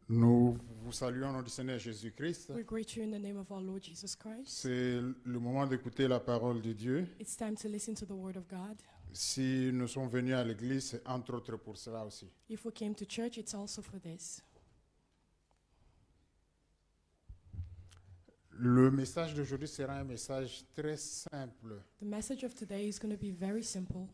Nous vous saluons au nom du Seigneur Jésus-Christ. We greet you in the name of our Lord Jesus Christ. C'est le moment d'écouter la parole de Dieu. It's time to listen to the word of God. Si nous sommes venus à l'église, c'est entre autres pour cela aussi. If we came to church, it's also for this. Le message d'aujourd'hui sera un message très simple. The message of today is going to be very simple.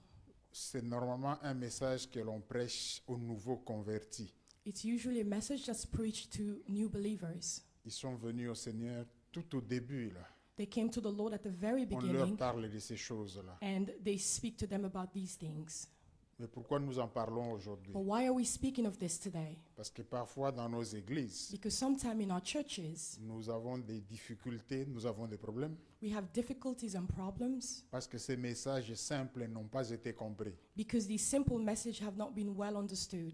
C'est normalement un message que l'on prêche aux nouveaux convertis. It's usually a message that's preached to new believers. Ils sont venus au Seigneur tout au début, là. They came to the Lord at the very On leur beginning parle de ces choses-là. and they speak to them about these things. Mais pourquoi nous en parlons aujourd'hui? But why are we speaking of this today? Parce que parfois dans nos églises, Because sometime in our churches, nous avons des difficultés, nous avons des problèmes. we have difficulties and problems Parce que ces messages simples n'ont pas été compris. because these simple messages have not been well understood.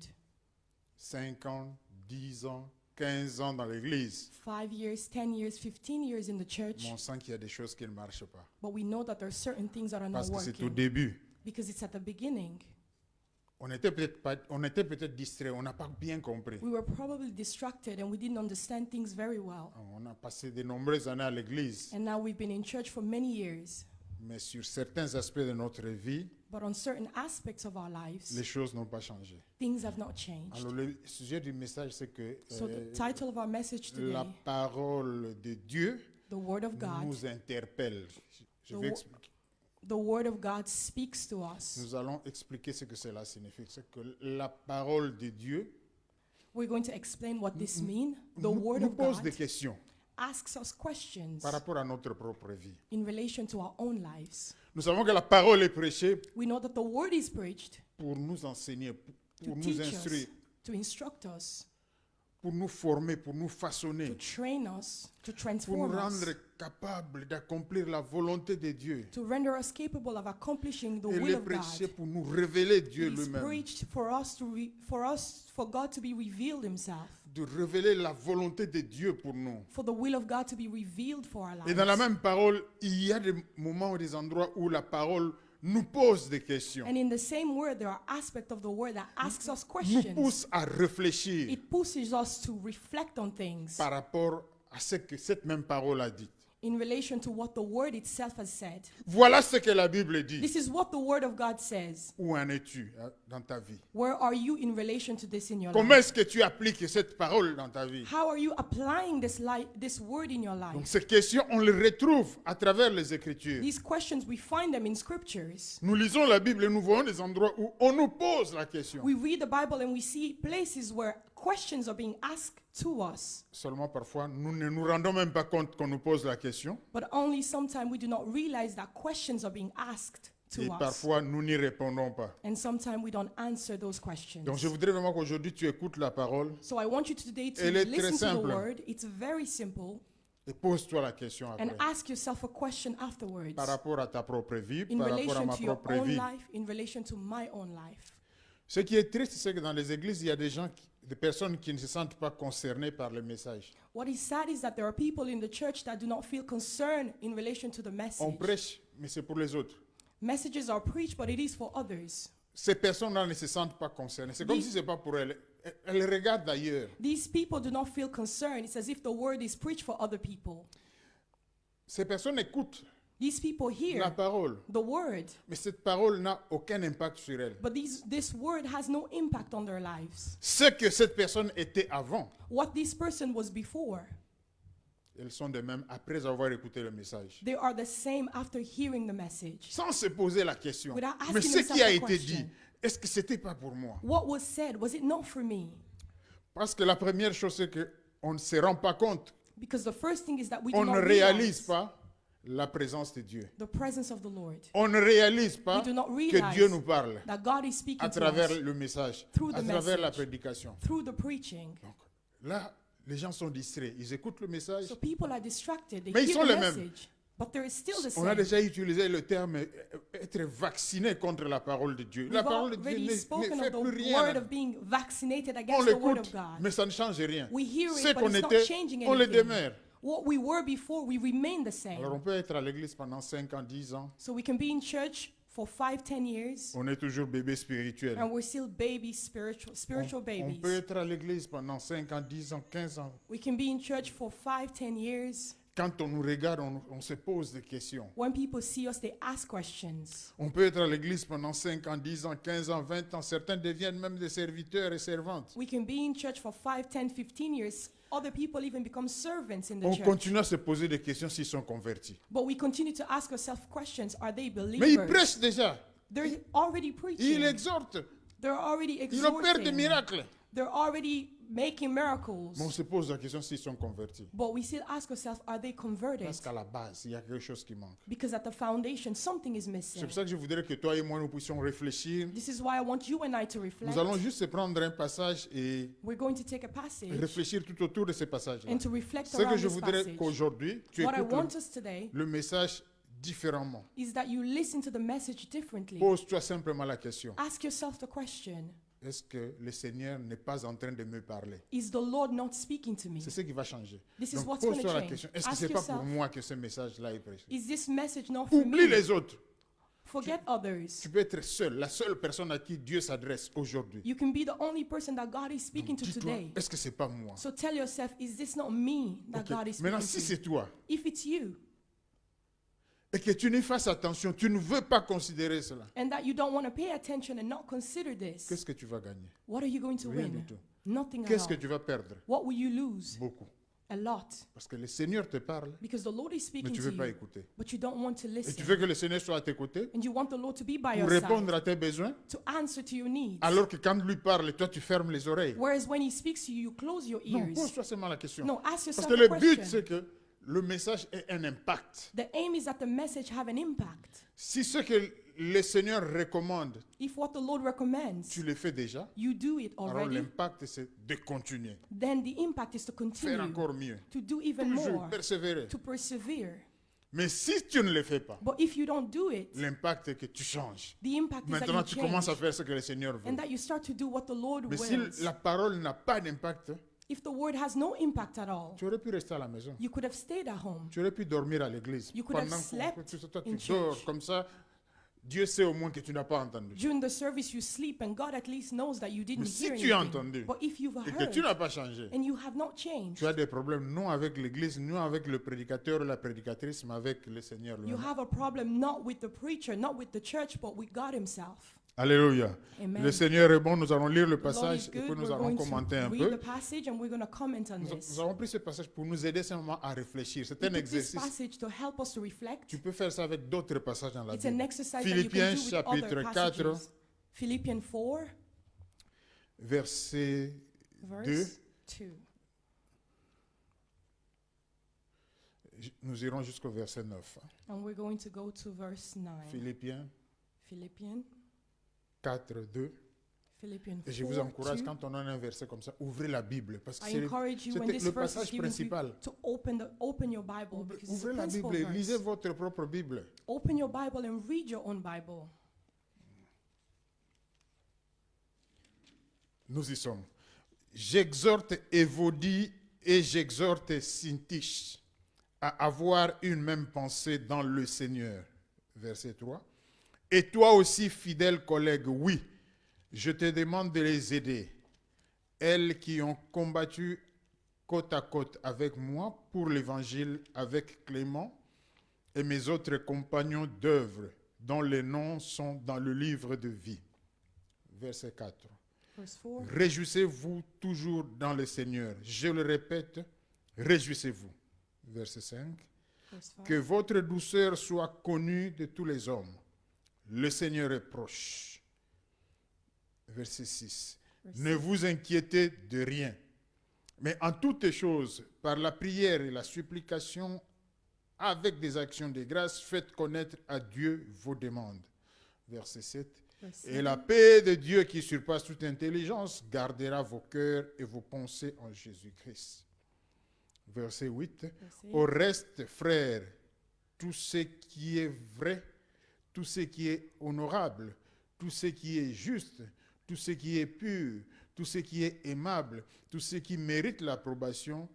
5 ans, 10 ans, 15 ans dans l'église, 5 years, 10 years, 15 years in the church, mais on sent qu'il y a des choses qui ne marchent pas. but we know that there are certain things that are not Parce que c'est au working début. because it's at the beginning. On était peut-être distraits, on n'a pas bien compris. We were probably distracted and we didn't understand things very well. On a passé de nombreuses années à l'église, And now we've been in church for many years, mais sur certains aspects de notre vie, but on certain aspects of our lives, les choses n'ont pas changé. things have not changed. Alors le sujet du message, c'est que So the title of our message la today, parole de Dieu the Word of God, nous interpelle. Je vais The wo- expliquer. the Word of God speaks to us. Nous allons expliquer ce que cela signifie. C'est que la parole de Dieu We're going to explain what this means. The nous, Word nous of pose God des questions asks us questions par rapport à notre propre vie. in relation to our own lives. Nous savons que la parole est prêchée We know that the Word is preached pour nous enseigner, to pour nous teach instruire, us, to instruct us, pour nous former, pour nous to façonner, train us, to pour nous transform us, rendre capables d'accomplir la volonté de Dieu. to render us capable of accomplishing the Elle will est of prêchée God. pour nous révéler Dieu It is lui-même, preached for God to be revealed Himself, de révéler la volonté de Dieu pour nous. for the will of God to be revealed for our Et dans la lives. même parole, il y a des moments ou des endroits où la parole nous pose des questions, And in the same word, there are aspects of the word that asks us nous questions. pousse à réfléchir It pushes us to reflect on things par rapport à ce que cette même parole a dit. in relation to what the word itself has said. Voilà ce que la Bible dit. This is what the word of God says. Où en es-tu dans ta vie? Where are you in relation to this in your Comment life? est-ce que tu appliques cette parole dans ta vie? How are you applying this word in your Donc life? ces questions, on les retrouve à travers les Écritures. These questions, we find them in scriptures. Nous lisons la Bible et nous voyons des endroits où on nous pose la question. We read the Bible and we see places where questions are being asked to us. Seulement parfois, nous ne nous rendons même pas compte qu'on nous pose la question. But only sometimes we do not realize that questions are being asked Et to us. parfois, nous n'y répondons pas. And sometimes we don't answer those questions. Donc je voudrais vraiment qu'aujourd'hui tu écoutes la parole So I want you today to Elle est très listen to the simple. word. It's very simple. et pose-toi la question And après. ask yourself a question afterwards. Par rapport à ta propre vie, In par rapport à relation ma to your propre own vie. life, in relation to my own life. Ce qui est triste, c'est que dans les églises, il y a des personnes qui ne se sentent pas concernées par le message. What is sad is that there are people in the church that do not feel concerned in relation to the On message. prêche, mais c'est pour les autres. Messages are preached, but it is for others. Ces personnes-là ne se sentent pas concernées. C'est comme These- si ce n'est pas pour elles. Elles regardent d'ailleurs. These people do not feel concerned. It's as if the word is preached for other people. Ces personnes écoutent These people la hear parole, the word, mais cette parole n'a aucun impact sur elles. but this word has no impact on their lives. Ce que cette personne était avant, What this person was before, elles sont de même après avoir écouté le message. they are the same after hearing the message. Sans se poser la question. Without asking Mais ce themselves qui a the été question. dit, est-ce que c'était pas pour moi? What was said, was it not for me? Parce que la première chose, c'est qu'on ne se rend pas compte, Because the first thing is that we do on ne not réalise realize pas la présence de Dieu. the presence of the Lord. On ne réalise pas We do not que realize Dieu nous parle That God is speaking à to travers us le message, through à the travers la message. prédication. through the preaching. Donc là, les gens sont distraits. Ils écoutent le message. So people are distracted. They Mais ils hear sont the les mêmes. message, but there is still the On a same. déjà utilisé le terme être vacciné contre la parole de Dieu. La We've parole de Dieu already ne spoken fait of plus the rien. word of being vaccinated On against the word l'écoute, of God. mais ça ne change rien. We hear Ce it, but qu'on it's not était, changing on le anything. demeure. What we were before, we remain the Alors on same. peut être à l'église pendant 5 ans, 10 ans, So we can be in church for 5, 10 years, on est toujours bébé spirituel. and we're still babies, spiritual On babies. peut être à l'église pendant 5 ans, 10 ans, 15 ans. We can be in church for 5, 10 years. Quand on nous regarde, on se pose des questions. When people see us, they ask questions. On peut être à l'église pendant 5 ans, 10 ans, 15 ans, 20 ans. Certains deviennent même des serviteurs et servantes. We can be in church for 5, 10, 15 years. Other people even become servants in the On church. continue à se poser des questions s'ils sont convertis. But we continue to ask ourselves questions. Are they Mais ils believers? prêchent déjà. They're already Ils preaching. exhortent. They're already Ils opèrent des exhorting. miracles. They're already making miracles. Mais on se pose la question s'ils sont convertis. But we still ask ourselves, are they converted? Parce qu'à la base, il y a quelque chose qui manque. Because at the foundation, something is C'est missing. pour ça que je voudrais que toi et moi, nous puissions réfléchir. This is why I want you and I to reflect. Nous allons juste prendre un passage et We're going to take a passage réfléchir tout autour de ce passage-là. and to reflect Ce que around je this voudrais passage. qu'aujourd'hui, tu What I écoutes want us today le message différemment. is that you listen to the message differently. Pose-toi simplement la question. Ask yourself the question, Est-ce que le Seigneur n'est pas en train de me parler? is the Lord not speaking to me? C'est ce qui va changer. This is Donc, what's going pose-toi to la change. question. Est-ce que Ask c'est pas pour yourself, moi que ce message-là est prêché? is this message not for Oublie me? les autres. Forget others. Tu peux être seul, la seule personne à qui Dieu s'adresse aujourd'hui. You can be the only person that God is speaking to Dis-toi, today. est-ce que c'est pas moi? So tell yourself, is this not me that Ok. God is speaking Maintenant, si to? c'est toi If it's you, et que tu n'y fasses attention, tu ne veux pas considérer cela, and that you don't want to pay attention and not consider this, qu'est-ce que tu vas gagner? what are you going to Rien win? du tout. Nothing at Qu'est-ce que all. tu vas perdre? What will you lose? Beaucoup. A lot. Parce que le Seigneur te parle, Because the Lord is mais speaking tu ne to veux pas you, écouter. but you don't want to Et tu listen. veux que le Seigneur soit à tes côtés And you want the Lord to be by pour your répondre side, à tes besoins, to answer to your needs. alors que quand lui parle, toi tu fermes les oreilles. Whereas when He speaks to you, you close your Non, ears. pose-toi seulement la question. No, Parce ask yourself que a le but, question. c'est que le message ait un impact. The aim is that the message have an impact. Si ce que le Seigneur recommande, If what the Lord recommends, tu le fais déjà, you do it alors already, l'impact, c'est de continuer. then the impact is to Faire continue, encore mieux. to do even Toujours more, persévérer. to persevere. Mais si tu ne le fais pas, But if you don't do it, l'impact est que tu changes. the impact is that Maintenant, you tu commences à change faire ce que le Seigneur veut. and that you start to do what the Lord Mais si wills. la parole n'a pas d'impact, If the word has no impact at all, tu aurais pu rester à la maison. you could have stayed at home. Tu aurais pu dormir à l'église. You could have Pendant slept que toi, in tu dors church. comme ça, Dieu sait au moins que tu n'as pas entendu. During the service, you sleep, and God at least knows that you didn't Mais si hear tu as anything. entendu But if you've et que tu heard n'as pas changé, and you have not changed, tu as des problèmes non avec l'église, non avec le prédicateur ou la prédicatrice, mais avec le Seigneur you lui-même. have a problem not with the preacher, not with the church, but with God Himself. Alléluia. Amen. Le Seigneur est bon, nous allons lire le The Lord passage is et puis good. nous We're allons going commenter un to peu. read the passage and we're going to comment on Nous this. avons pris ce passage pour nous aider simplement à réfléchir. C'est We un took this exercice. passage to help us to reflect. Tu peux faire ça avec d'autres passages dans la It's an Bible. exercise that you Philippiens can do with chapitre other 4, passages. Philippians 4, verset 2. verse 2. Nous irons jusqu'au verset 9. And we're going to go to verse 9. Philippiens Philippians 4, 2. Philippians Et je vous 4, encourage, 2. quand on a un verset comme ça, ouvrez la Bible. Parce que I c'est encourage you when c'était this le verse is passage given to you principal. to open your Bible because it's Ouvrez the la principal Bible et lisez verse. votre propre Bible. Open your Bible and read your own Bible. Nous y sommes. J'exhorte Évodie et j'exhorte Syntyche à avoir une même pensée dans le Seigneur. Verset 3. Et toi aussi, fidèle collègue, oui, je te demande de les aider. Elles qui ont combattu côte à côte avec moi pour l'évangile, avec Clément et mes autres compagnons d'œuvre, dont les noms sont dans le livre de vie. Verset 4. Verse 4. Réjouissez-vous toujours dans le Seigneur. Je le répète, réjouissez-vous. Verset 5. Verse 5. Que votre douceur soit connue de tous les hommes. Le Seigneur est proche. Verset 6. Verse Ne 6. vous inquiétez de rien, mais en toutes choses, par la prière et la supplication, avec des actions de grâce, faites connaître à Dieu vos demandes. Verset 7. Verse Et 7. la paix de Dieu qui surpasse toute intelligence gardera vos cœurs et vos pensées en Jésus-Christ. Verset 8. Verse 8. Au reste, frères, tout ce qui est vrai, tout ce qui est honorable, tout ce qui est juste, tout ce qui est pur, tout ce qui est aimable, tout ce qui mérite l'approbation,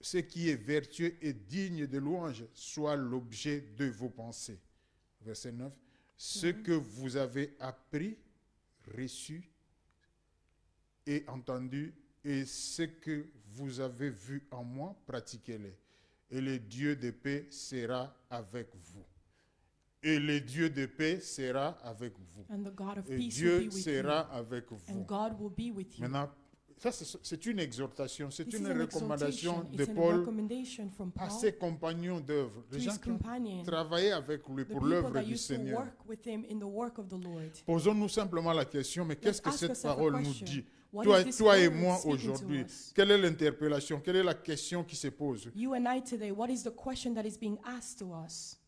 ce qui est vertueux et digne de louange, soit l'objet de vos pensées. Verset 9. Ce que vous avez appris, reçu et entendu, et ce que vous avez vu en moi, pratiquez-les. Et le Dieu de paix sera avec vous. Et le Dieu de paix sera avec vous. And the God of Et peace will Dieu be with sera you. avec And vous. God will be with you. Maintenant, ça c'est une exhortation, c'est This une is an recommandation exhortation. de It's a Paul recommendation from à Paul ses compagnons d'œuvre, to les gens his qui ont companion, travaillé avec lui the pour people l'œuvre that du used to Seigneur. work with him in the work of the Lord. Posons-nous simplement la question, mais qu'est-ce que ask cette ourselves a parole nous question. dit? What Toi, is this toi et word moi speaking to aujourd'hui, us? quelle est l'interpellation? Quelle est la question qui se pose? You and I today, what is the question that is being asked to us?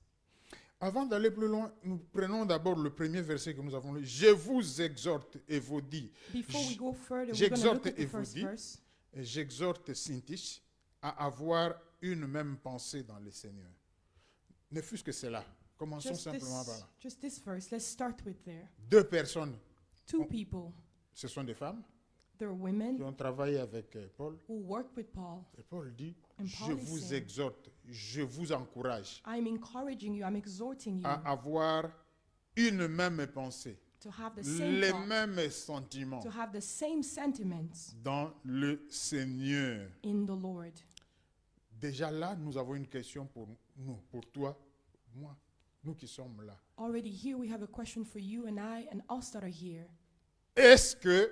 Avant d'aller plus loin, nous prenons d'abord le premier verset que nous avons lu. Je vous exhorte et vous dis. Before we go further, we're going to J'exhorte look at et the vous first dis, verse. et j'exhorte Syntyche à avoir une même pensée dans le Seigneur. Ne fût-ce que cela. Commençons simplement par là. Just this verse. Let's start with there. Deux personnes, Two people. ce sont des femmes They're qui women ont travaillé avec Paul. who worked with Paul. Et Paul dit, And je Paul is vous saying, exhorte, je vous encourage I'm encouraging you, I'm exhorting you à avoir une même pensée, to have the same les thought, mêmes sentiments to have the same sentiments dans le Seigneur. in the Lord. Déjà là, nous avons une question pour nous, pour toi, moi, nous qui sommes là. Already here we have a question for you and I and us that are here. Est-ce que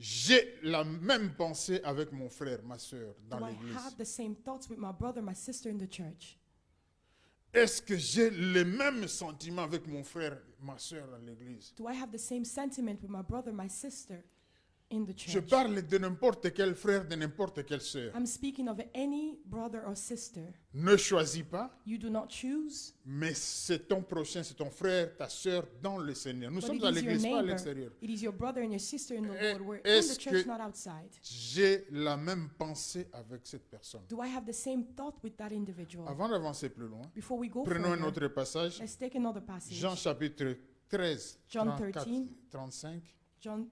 j'ai la même pensée avec mon frère, ma soeur dans Do I l'église? have the same thoughts with my brother, my sister in the church? Est-ce que j'ai les mêmes sentiments avec mon frère, ma soeur dans l'église? Do I have the same sentiment with my brother, my sister in the Je church? parle de n'importe quel frère, de n'importe quelle sœur. I'm speaking of any brother or sister. Ne choisis pas, You do not choose, mais c'est ton prochain, c'est ton frère, ta sœur dans le Seigneur. Nous but sommes it à is your l'église, pas à neighbor. l'extérieur. It is your brother and your sister in the Eh, Lord. We're in est-ce the church, que- not outside. J'ai la même pensée avec cette personne. Do I have the same thought with that individual? Avant d'avancer plus loin, Before we go prenons un further, autre passage. let's take another passage. Jean chapitre 13, John 34, 13. 35. John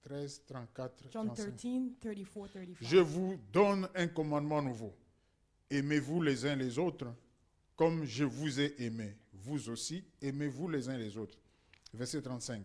13, 34, John 35. 13, 34, 35. Je vous donne un commandement nouveau. Aimez-vous les uns les autres comme je vous ai aimé. Vous aussi, aimez-vous les uns les autres. Verset 35.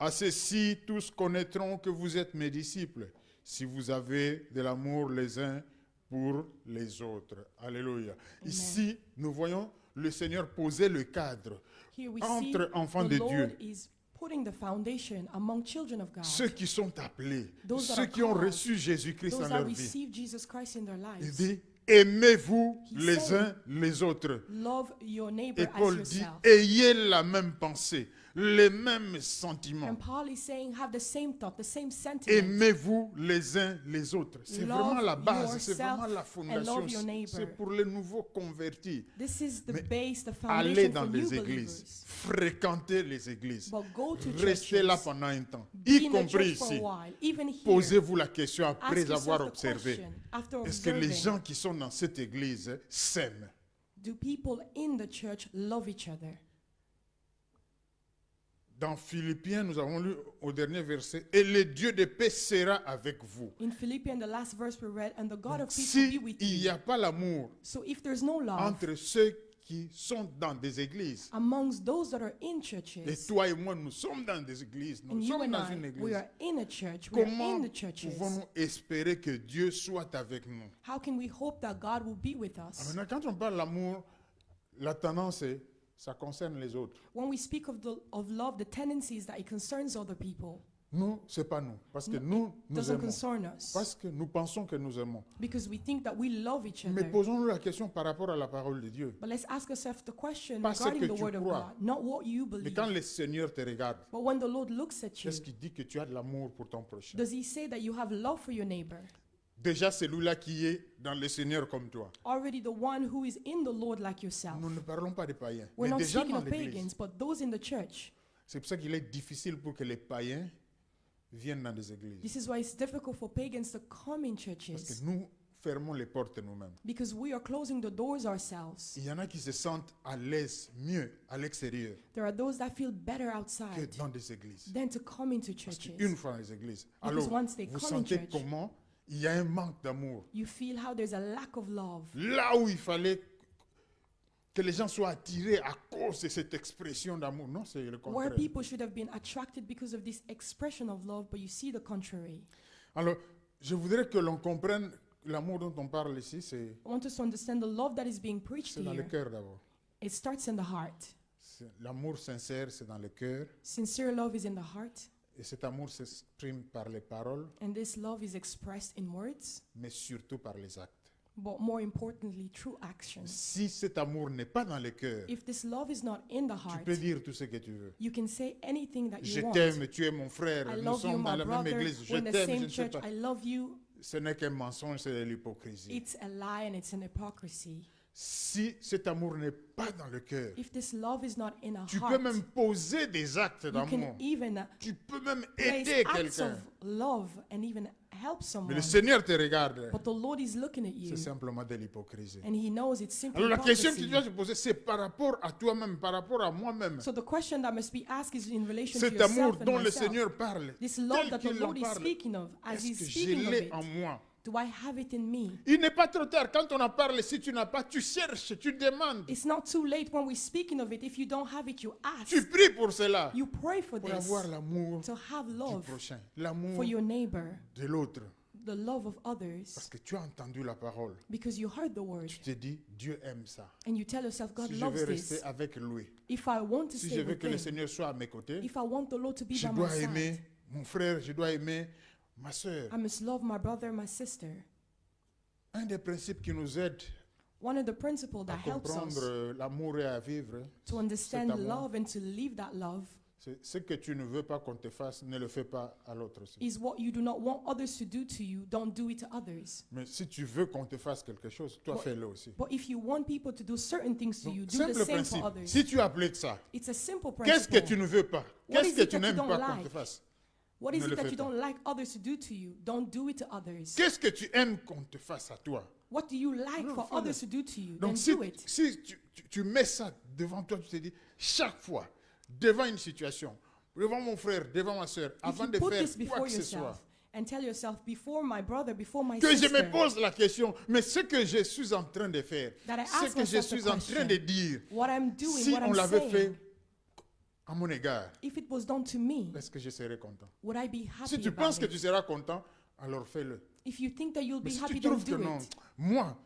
À ceci, tous connaîtront que vous êtes mes disciples, si vous avez de l'amour les uns pour les autres. Alléluia. Ici, nous voyons le Seigneur poser le cadre Here we entre see enfants the de Lord Dieu. is putting the foundation among children of God. Ceux qui sont appelés, Those that ceux are qui ont called, reçu Jésus-Christ Those dans that leur vie. receive Jesus Christ in their Il lives. dit, aimez-vous He les said, uns les autres. Love your neighbor Et as Paul dit, yourself. ayez la même pensée, les mêmes sentiments. And Paul is saying, have the same thought, the same sentiment. Aimez-vous les uns les autres. C'est Love vraiment la base, c'est yourself vraiment la and fondation. love your neighbor. C'est pour les nouveaux convertis. This is the Mais base, the Allez foundation dans for new les églises, believers. fréquentez les églises, But go to restez churches. là pendant un temps, Be y in the compris church for a ici. while. Even here, Posez-vous la question ask après yourself avoir the observé. question, after Est-ce que les observing, gens qui sont dans cette église s'aiment? do people in the church love each other? Dans Philippiens, nous avons lu au dernier verset, et le Dieu de paix sera avec vous. In Philippians, the last verse we read, and the God of peace will be S'il with n'y a you. pas l'amour So if there's no love entre ceux qui sont dans des églises, amongst those that are in et churches, toi et moi, nous sommes dans des églises, and nous you sommes and dans I, une we église, are in a church, we are comment in the churches, pouvons-nous espérer que Dieu soit avec nous? how can we hope that God will be with us? Maintenant, quand on parle d'amour, la tendance est, ça concerne les autres. When we speak of love, the tendency is that it concerns other people. Nous, c'est pas nous, parce que nous Doesn't aimons, concern us parce que nous pensons que nous aimons. because we think that we love each Mais other. posons-nous la question par rapport à la parole de Dieu. But let's ask ourselves the question Pas ce regarding que the tu word of crois. God, not what you Mais believe. quand le Seigneur te regarde, But when the Lord looks at you, est-ce qu'il dit que tu as de l'amour pour ton prochain? does he say that you have love for your neighbor? Déjà celui-là qui est dans le Seigneur comme toi. Already the one who is in the Lord like yourself. Nous ne parlons pas des païens, We're mais not déjà speaking dans of l'église. pagans, but those in the church. C'est pour ça qu'il est difficile pour que les païens viennent dans des églises. This is why it's difficult for pagans to come in Parce churches que nous fermons les portes nous-mêmes. because we are closing the doors ourselves. Il y en a qui se sentent à l'aise, mieux à l'extérieur There are those that feel better que outside dans des églises. than to come into Parce churches. qu'une fois dans les églises, Because alors once they vous come in sentez church, comment il y a un manque d'amour. you feel how there's a lack of love. Là où il fallait que les gens soient attirés à cause de cette expression d'amour. Non, c'est le Where contraire. people should have been attracted because of this expression of love, but you see the contrary. Alors, je voudrais que l'on comprenne l'amour dont on parle ici, c'est I want us to understand the love that is being preached dans le here. cœur d'abord. It starts in the heart. L'amour sincère, c'est dans le cœur. Sincere love is in the heart, Et cet amour s'exprime par les paroles, and this love is expressed in words, mais surtout par les actes. but more importantly, through actions. Si cet amour n'est pas dans le cœur, If this love is not in the tu heart, peux dire tout ce que tu veux. you can say anything that Je you want. t'aime, tu es mon frère, I nous love you, sommes dans my la même brother. église, je We're in the t'aime, je same ne sais church. pas. I love you. Ce n'est qu'un mensonge, c'est de l'hypocrisie. It's a lie and it's an hypocrisy. Si cet amour n'est pas dans le cœur, If this love is not in a tu peux heart, même poser des actes you d'amour. can even Tu peux même place aider acts quelqu'un. of love and even help Mais someone. le Seigneur te regarde. But the Lord is looking at you, C'est simplement de l'hypocrisie. and He knows it's simply Alors la question que tu hypocrisy. dois te poser, c'est par rapport à toi-même, par rapport à moi-même. So the question that must be asked is in relation to Cet amour yourself and dont le myself. Seigneur parle, This love tel that the qu'il en Lord is parle, speaking of, as est-ce He's que je speaking of l'ai it, en moi? do I have it in me? Il n'est pas trop tard. Quand on en parle, si tu n'as pas, tu cherches, tu demandes. It's not too late when we're speaking of it. If you don't have it, you ask. Tu pries pour cela, You pray for pour this, avoir l'amour to have du love prochain, l'amour for your neighbor, de l'autre. the love of Parce others, que tu as entendu la parole. because you heard the word Tu te dis, Dieu aime ça. and you tell yourself, God Si je loves veux rester this. avec lui, If I want to si stay je veux with que le Him, Seigneur soit à mes côtés, if I want the Lord to be je by my dois aimer side, mon frère, je dois aimer ma soeur. I must love my brother, my sister. Un des principes qui nous aide One of the principles à that helps us comprendre l'amour et à vivre, to understand amour. love and to live that love c'est ce que tu ne veux pas qu'on te fasse, ne le fais pas à l'autre aussi. is what you do not want others to do to you, don't do it to others. Mais si tu veux qu'on te fasse quelque chose, toi What- fais-le aussi. But if you want people to do certain things to Donc, you, do the simple same principe. for others. Si tu appliques ça, It's a simple qu'est-ce que principle. tu ne veux pas? What Qu'est-ce is que it tu that you n'aimes don't pas qu'on like? te fasse? What is Ne it le that fais you pas. don't like others to do to you? Don't do it to others. Qu'est-ce que tu aimes qu'on te fasse à toi? What do you like No, for fais-le. others to do to you? Donc Then si, do it. si tu mets ça devant toi, tu te dis, chaque fois, devant une situation, devant mon frère, devant ma soeur, If avant you de put faire this quoi before que ce soit, yourself and tell yourself, before my brother, before my que je sister, me pose la question, mais ce que je suis en train de faire, That I ce ask que je myself the suis en question, train de dire, what I'm doing, si what on I'm l'avait saying, fait à mon égard, if it was done to me, est-ce que je serais content? would I be Si happy tu about penses que it? tu seras content, alors fais-le. If you think that you'll Mais be si happy, tu don't trouves que do non, it. moi,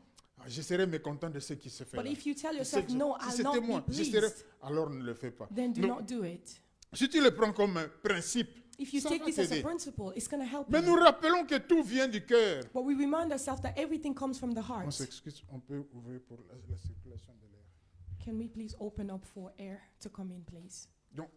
je serais mécontent de ce qui se fait But là. if you tell Je sais yourself, que no, si I'll c'était not moi, be je serais, pleased, alors ne le fais pas. then do Donc, not do it. si tu le prends comme un principe, If you ça take va this as a t'aider. principle, it's going to help Mais nous you. rappelons que tout vient du cœur. But we remind ourselves that everything comes from the On heart. s'excuse, on peut ouvrir pour la circulation de l'air. Can we please open up for air to come in, please? Donc,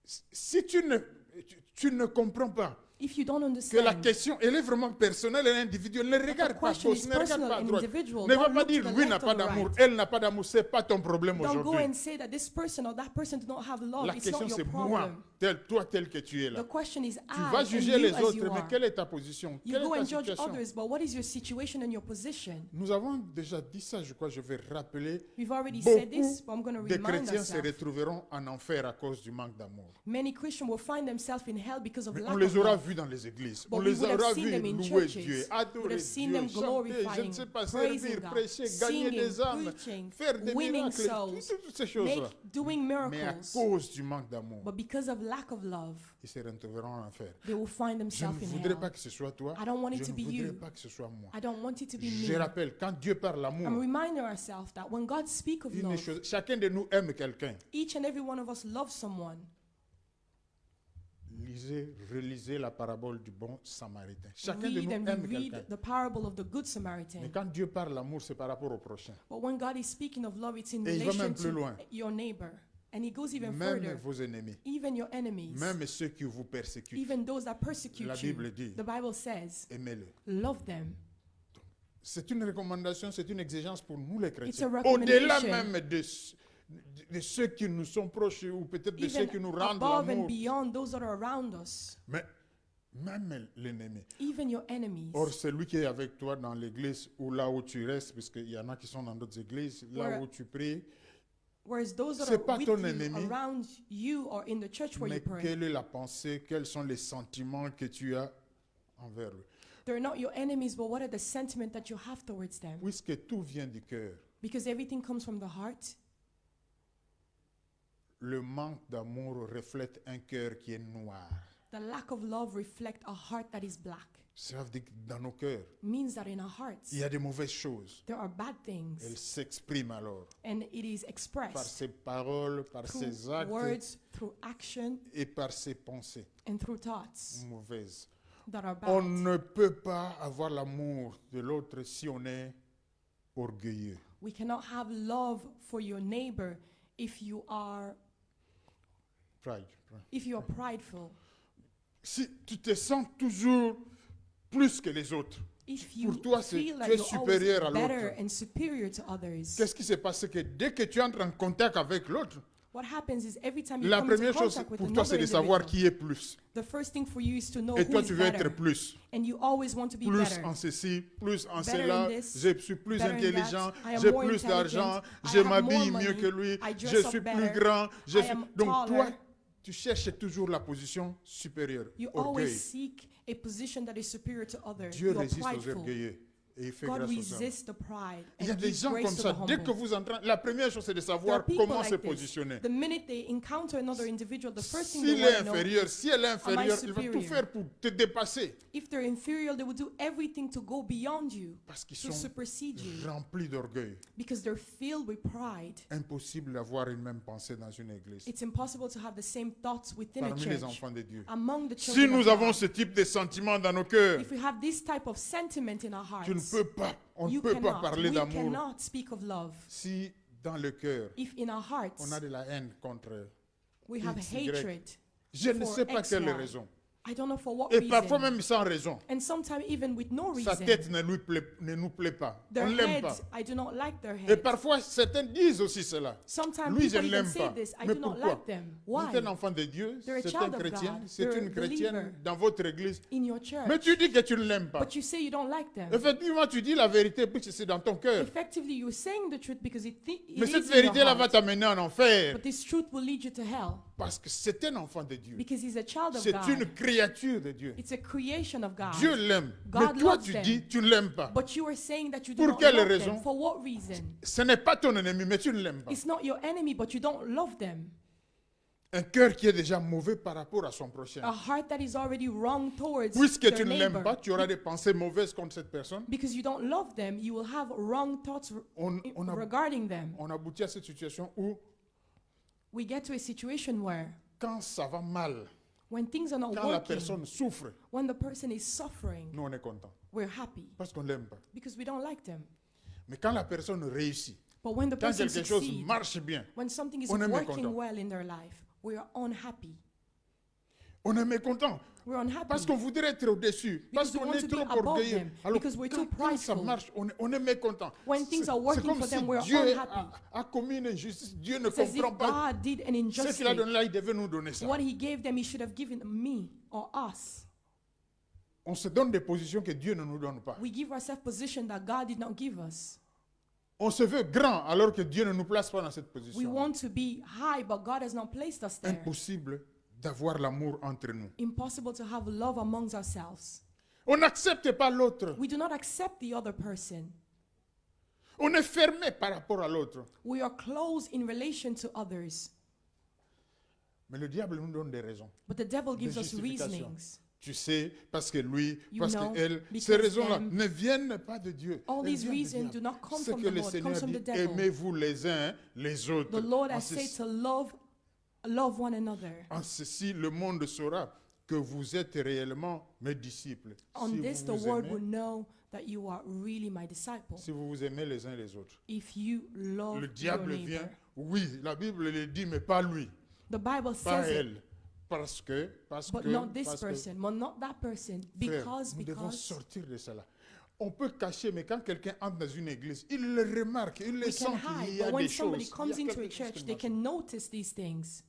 si tu ne comprends pas If you don't que la understand question, elle est vraiment personnelle et individuelle, ne that the regarde pas à question gauche, is ne regarde personal pas à and droite. individual, Ne va don't pas look to dire the lui n'a left pas or the d'amour, right. elle n'a pas d'amour, c'est pas ton problème Don't go aujourd'hui. and say that this person or that person do not have love. La It's question not your c'est moi, problem. toi tel que tu es là. The question is Tu I vas and juger you les as autres, you mais are. quelle est ta position? You Quelle go est and ta judge situation? others, but what is your situation and your position? Nous avons déjà dit ça, je crois, je vais rappeler. We've already said this, Beaucoup but I'm going to de remind chrétiens se ourselves. retrouveront en enfer à cause du manque d'amour. Many Christians will find themselves in hell because of Mais lack on of les aura love. vus dans les églises. But On we les would have aura seen vus them in louer churches. Dieu, We would adorer have seen Dieu, them chanter, je ne glorifying, sais pas, praising servir, God, prêcher, gagner singing, des âmes, preaching, faire des winning miracles, souls, toutes ces choses-là. doing Mais à miracles. cause du manque d'amour, But because of lack of love, ils se retrouveront en enfer. they will find Je ne themselves in voudrais pas hell. que ce soit toi. I don't want it Je to ne be voudrais you. pas que ce soit moi. I don't want it to be Je me. rappelle, quand Dieu parle I'm l'amour, reminding ourselves that when God speaks of love, chacun de nous aime quelqu'un. each and every one of us loves someone. Lisez, relisez la parabole du bon samaritain. Chacun de Read nous and aime reread quelqu'un. the parable of the Good Mais Samaritan. quand Dieu parle l'amour, c'est par rapport au prochain. But when God is speaking of love, it's in Et il va relation même plus to loin. your neighbor. And he goes even Même further. vos ennemis, Even your enemies. même ceux qui vous persécutent, Even those that persecute La you. Bible dit, The Bible says, aimez-les. love them. C'est une recommandation, c'est une exigence pour nous les It's a chrétiens. recommendation. Au-delà même de ceux qui nous sont proches ou peut-être de ceux Even qui nous rendent above and l'amour. beyond those that are around us. Mais même l'ennemi. Even your enemies. Or, celui qui est avec toi dans l'église ou là où tu restes, parce qu'il y en a qui sont dans d'autres églises, là Where- où tu pries, Whereas those that c'est are pas with ton you, ennemi. around you, or in the church where mais you pray, quelle est la pensée, quels sont les sentiments que tu as envers eux? they're not your enemies, but what are the sentiments that you have towards them? Puisque tout vient du cœur, Because everything comes from the heart, le manque d'amour reflète un cœur qui est noir. The lack of love reflects a heart that is black. Ça veut dire que dans nos cœurs, Means that in our hearts, il y a des mauvaises choses. there are bad things. Elles s'expriment alors And it is par expressed ses paroles, par through ses actes words, through action, et par ses pensées and through thoughts mauvaises. that are On bad. ne peut pas avoir l'amour de l'autre si on est orgueilleux. We cannot have love for your neighbor if you are Pride. prideful. Si tu te sens toujours plus que les autres, If you pour toi, feel that tu es you're supérieur à always better l'autre. and superior to others, Qu'est-ce qui s'est passé? Que dès que tu entres en contact avec l'autre, what happens is every time you la come into première chose contact with pour toi, c'est another de savoir individual, qui est plus. the first thing for you is to know Et who toi, is tu veux être better. plus. And you always want to be Plus better. en ceci, plus en Better cela, in this, je suis plus better in intelligent, that, I am j'ai more plus d'argent, intelligent, I je have m'habille more mieux money, que lui, I dress je up suis plus better, grand. I am Donc toi, taller. tu cherches toujours la position supérieure. You Orgueil. always seek a position that is superior to others. Dieu You are résiste aux prideful. orgueilleux et il fait God grâce aux hommes. resists the pride Il y a and des gives gens comme grace to ça, the dès que humble. vous entrez, la première chose c'est de There are savoir people comment se like this. positionner. The minute they encounter another individual, the first thing S'il they est want to know, inférieur, si elle est inférieure, il va tout superior? faire pour te dépasser. if they're inferior, they will do everything to go beyond you, Parce qu'ils to sont supersede you, remplis d'orgueil. because they're filled with pride. Impossible d'avoir une même pensée dans une église. It's impossible to have the same thoughts within a Parmi les church, enfants de Dieu. among the Si children nous of avons God. ce type de sentiments dans nos cœurs, If we have this type of sentiment in our tu ne hearts, peux pas, on ne you peut pas cannot, parler we d'amour cannot speak of love. si dans le cœur, If in our hearts on a de la haine contre. we have X, Y. hatred, Je ne for sais pas X, quelle Y. raison. I don't know for what Et parfois reason, même sans raison. and sometimes even with no Sa reason. tête ne nous plaît pas. Their On ne l'aime pas. heads, I do not like their Et heads. parfois, certains disent aussi cela. Sometimes Lui, je people ne even l'aime say pas. this, I Mais do not pourquoi? like them. C'est Why? un enfant de Dieu, They're a c'est un child of chrétien, God. c'est They're une a chrétienne believer. dans votre église. In your church. Mais tu dis que tu ne l'aimes pas. But you say you don't like them. Effectivement, tu dis la vérité puisque c'est dans ton cœur. Effectively, you're saying the truth because it Mais is cette in your vérité-là va heart. t'amener en enfer. But this truth will lead you to hell Parce que c'est un enfant de Dieu. because he's a child of C'est God. une créature de Dieu. It's a creation of God. Dieu l'aime. God Mais toi, loves tu them. dis tu ne l'aimes pas. But you are saying that you do Pour not quelle love raison? them. For what reason? Ce n'est pas ton ennemi, mais tu ne l'aimes pas. It's not your enemy, but you don't love them. Un cœur qui est déjà mauvais par rapport à son prochain. A heart that is already wrong towards Puisque their tu ne l'aimes neighbor. pas, tu auras des pensées mauvaises contre cette personne. Because you don't love them, you will have wrong thoughts On regarding them. aboutit à cette situation où, We get to a situation where quand ça va mal, when things are not quand la working, personne souffre, when the person is suffering, nous on est content. we're happy Parce qu'on ne l'aime pas. because we don't like them. Mais quand la personne réussit, But when the quand person quelque chose succeeds, marche bien, when something is on est working mécontent. well in their life, we are unhappy. on est mécontent. We're unhappy Parce qu'on voudrait être au-dessus. Parce Because we qu'on want est to be trop above orgueilleux. them. Alors, Because we're quand, too quand ça prideful. marche, on est mécontent. When things C'est- are working c'est comme for si them, we're Dieu unhappy. a commis une injustice. Dieu ne It's as if comprend pas. God did an Ce qu'il a injustice. donné là, il devait nous donner ça. What he gave them, he should have given me or us. On se donne des positions que Dieu ne nous donne pas. We give ourselves position that God did not give us. On se veut grand alors que Dieu ne nous place pas dans cette We position. want to be high, but God has not placed us there. Impossible d'avoir l'amour entre nous. Impossible to have love amongst ourselves. On n'accepte pas l'autre. We do not accept the other person. On est fermé par rapport à l'autre. We are closed in relation to others. Mais le diable nous donne des raisons. But the devil gives us justifications. reasonings. Tu sais, parce que lui, You parce know, qu'elle, because ces raisons-là them. ne viennent pas de Dieu. All Elles these viennent du reasons diable. do not come Ce from que the le Lord, Seigneur comes from dit, the devil. aimez-vous les uns les autres. The Lord En has said ceci, to love one another. en ceci, le monde saura que vous êtes réellement mes disciples. On Si this, the vous, world aimez, will know that you are really my disciple. si vous vous aimez les uns les autres. If you love Le your diable neighbor. vient, oui, la Bible le dit, mais pas lui, The Bible pas says it, elle. Parce que, but not this parce que, person, but not that person, frère, because, nous devons because sortir de cela. On peut cacher, mais quand quelqu'un entre dans une église, il le remarque, il le we sent can qu'il y hide. a But when des somebody choses. comes il y a into a quelque chose church, qui they marche. can notice these things.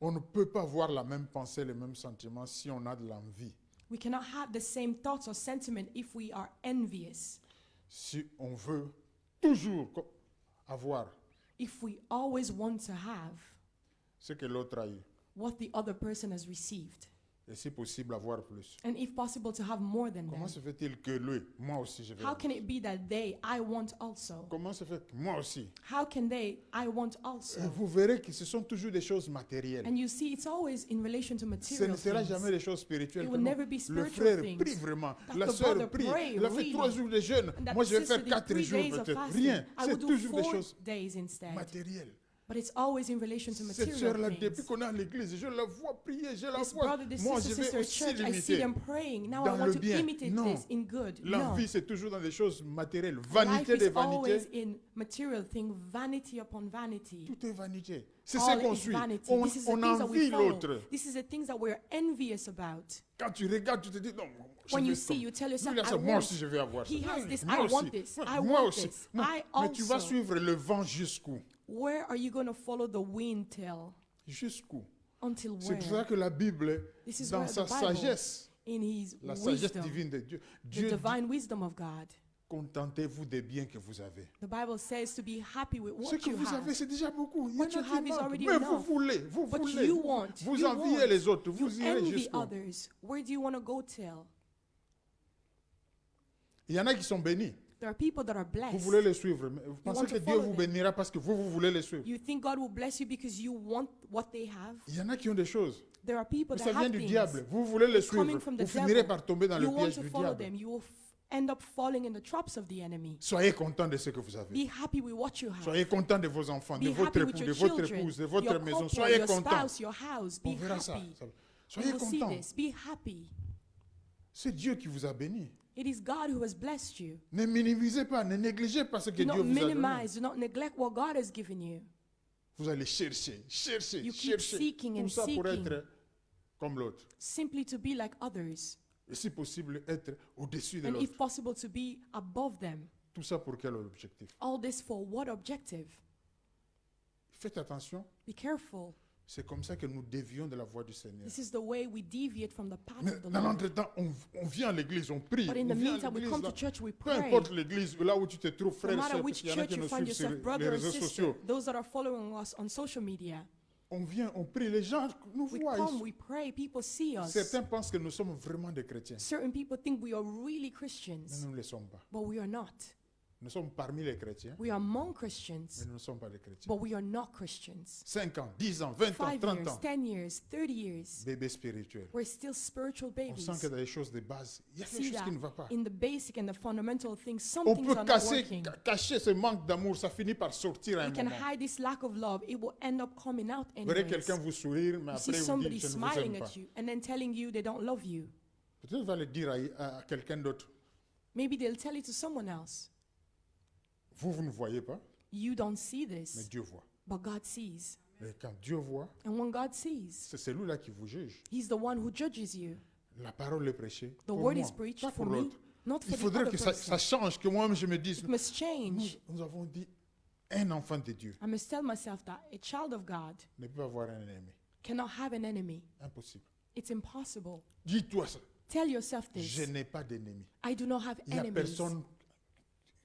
On ne peut pas avoir la même pensée, les mêmes sentiments si on a de l'envie. We cannot have the same thoughts or sentiment if we are envious. Si on veut toujours avoir If we always want to have ce que l'autre a eu. what the other person has received. Et si possible, avoir plus. and if possible to have more than them. Comment se fait-il que lui, moi aussi, je vais How avoir? can it be that I want also? Comment se fait que moi aussi? How can I want also? Vous verrez que ce sont toujours des choses matérielles. And you see, it's always in relation to Ce material ne sera things. jamais des choses spirituelles. It que will non. never be Le spiritual frère things. prie vraiment. That La the sœur brother prie. pray Il a fait really. 3 jours de jeûne. And that Moi, je vais sister faire did 4 3 jours days of peut-être. fasting. Rien. I will C'est do toujours des 4 choses days instead. matérielles. But it's always in relation to Cette material sœur-là, things. depuis qu'on est à l'église, je la vois prier, je la This vois. brother, this Moi, je sister, vais sister aussi church, I see l'imiter. them praying. Now Dans I want le to bien. imitate Non. this in good. La No. vie, c'est toujours dans des choses matérielles. Life Vanité des is always vanités. in material thing, vanity upon vanity. Tout est vanité. C'est All ce qu'on is suit. vanity. On, This is the on things that we envie follow. l'autre. This is the things that we're envious about. Quand tu regardes, tu te dis, non, je When vais you see, comme- you tell Lui, yourself, il a I ça, moi want. aussi, je vais avoir ça. He has this, Moi I aussi. want this. I Moi want aussi. this. Moi- I Mais tu vas also. suivre le vent jusqu'où? Where are you going to follow the wind till? Jusqu'où? Until C'est pour ça where? que la Bible, This is dans where sa the Bible, sagesse, in His la sagesse wisdom, divine de Dieu, the Dieu dit, divine wisdom of God, contentez-vous des biens que vous avez. the Bible says to be happy with Ce what que you vous have. avez, c'est déjà beaucoup. Il y en What you a qui have is manquent. already Mais vous enough. voulez, But voulez. you want, Vous you enviez want. les autres, You vous irez envy jusqu'où? others. Where do you want to go till? Il y en a qui sont bénis. There are people that are Vous voulez blessed. les suivre. Mais vous pensez want que to Dieu follow vous them. bénira parce que vous voulez les suivre. You think God will bless you because you want what they have? Il y en a qui ont des choses. There are people Mais that ça vient have du things. diable. Vous voulez les It's coming suivre. from the Vous finirez devil. par tomber dans le You want piège to du follow diable. them. You will end up falling in the traps of the enemy. Soyez content de ce que vous avez. Be happy with what you have. Soyez content de vos enfants, de Be votre happy with époux, your de votre children, épouse, de votre your maison. couple, Soyez your content. spouse, your house. On Be verra ça. happy. You Soyez will see content. this. Be happy. C'est Dieu qui vous a béni. It is God who has blessed you. Ne minimisez pas, ne négligez pas ce que Do Dieu not vous a donné. minimize. Do not neglect what God has given you. Vous allez chercher, chercher, You keep chercher. seeking Tout and ça pour seeking. être comme l'autre. Simply to be like others. Et si possible, être au-dessus de And l'autre. if possible, to be above them. Tout ça pour quel objectif? All this for what objective? Faites attention. Be careful. C'est comme ça que nous dévions de la voie du Seigneur. This is the way we deviate from the path Mais of the dans Lord. l'entretemps, on vient à l'église, on prie. But in On the vient à meantime, we l'église, come to là. church, we Peu pray. importe l'église, là où tu te trouves, No frère et matter sœur, parce which qu'il y en a church qui you nous find suivent sur yourself, les brother or réseaux sister, sociaux. those that are following us on social media, On vient, on prie, les gens nous we voient. come, we pray, people see us. Certains pensent que nous sommes vraiment des chrétiens. Certain people think we are really Mais Christians, nous ne le sommes pas. but we are not. Nous sommes parmi les chrétiens, We are among mais Christians, nous ne sommes pas des chrétiens. but we are not Christians. 5 ans, 10 ans, 20 ans, 5 30 years, ans. 10 years, 30 years, Bébé spirituel. we're still spiritual On babies. sent que dans les choses de base, il y a quelque See chose that qui ne va pas. in the basic and the fundamental things, some On things peut are not casser, working. cacher ce manque d'amour, ça finit par sortir à un We can moment. hide this lack of love. It will end up coming out Vous verrez anyways. quelqu'un vous sourire, mais You see après vous somebody dit, je ne vous smiling aime pas. at you and then telling you they don't love you. Peut-être va le dire à quelqu'un d'autre. Maybe they'll tell it to someone else. Vous ne voyez pas, You don't see mais this, Dieu voit. but God sees. Et quand Dieu voit, And when God sees, c'est celui-là qui vous juge. He's the one who judges you. La parole est prêchée The pour word moi, is preached pas for pour me, l'autre. not for Il the faudrait other que ça person. change, que moi-même je me dise, It must change. nous avons dit, un enfant de Dieu I must tell myself that a child of God ne peut pas avoir un ennemi. cannot have an enemy. Impossible. It's impossible. Dis-toi ça. Tell yourself Je this. n'ai pas d'ennemi. I do not have Il n'y a enemies. personne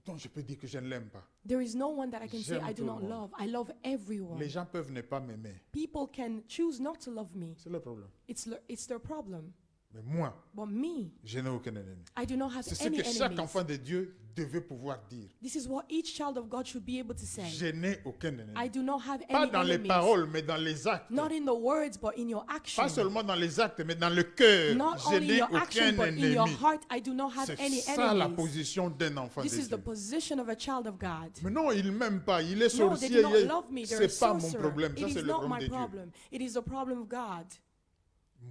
dont je peux dire que je ne l'aime pas. There is no one that I can say J'aime I do tout le not monde. love. I love everyone. Les gens peuvent ne pas m'aimer. People can choose not to love me. C'est le problème. It's their problem. Mais moi, But me, je n'ai aucun ennemi. I do not have C'est ce any que chaque enemies. enfant de Dieu devait pouvoir dire. This is what each child of God should be able to say. Je n'ai aucun ennemi. I do not have Pas any dans les enemies. paroles, mais dans les actes. Not in the words, but in your action. Pas seulement dans les actes, mais dans le cœur. Not Je only in n'ai your action, aucun but in your ennemi. heart, I do not have any C'est ça la enemies. position d'un enfant de This is the Dieu. position of a child of God. Mais non, il ne m'aime pas. Il est No, they sorcier. do not love me. They're a C'est pas mon sorcerer. problème. It Ça, is c'est le not problème my de Dieu. problem. It is the problem of God.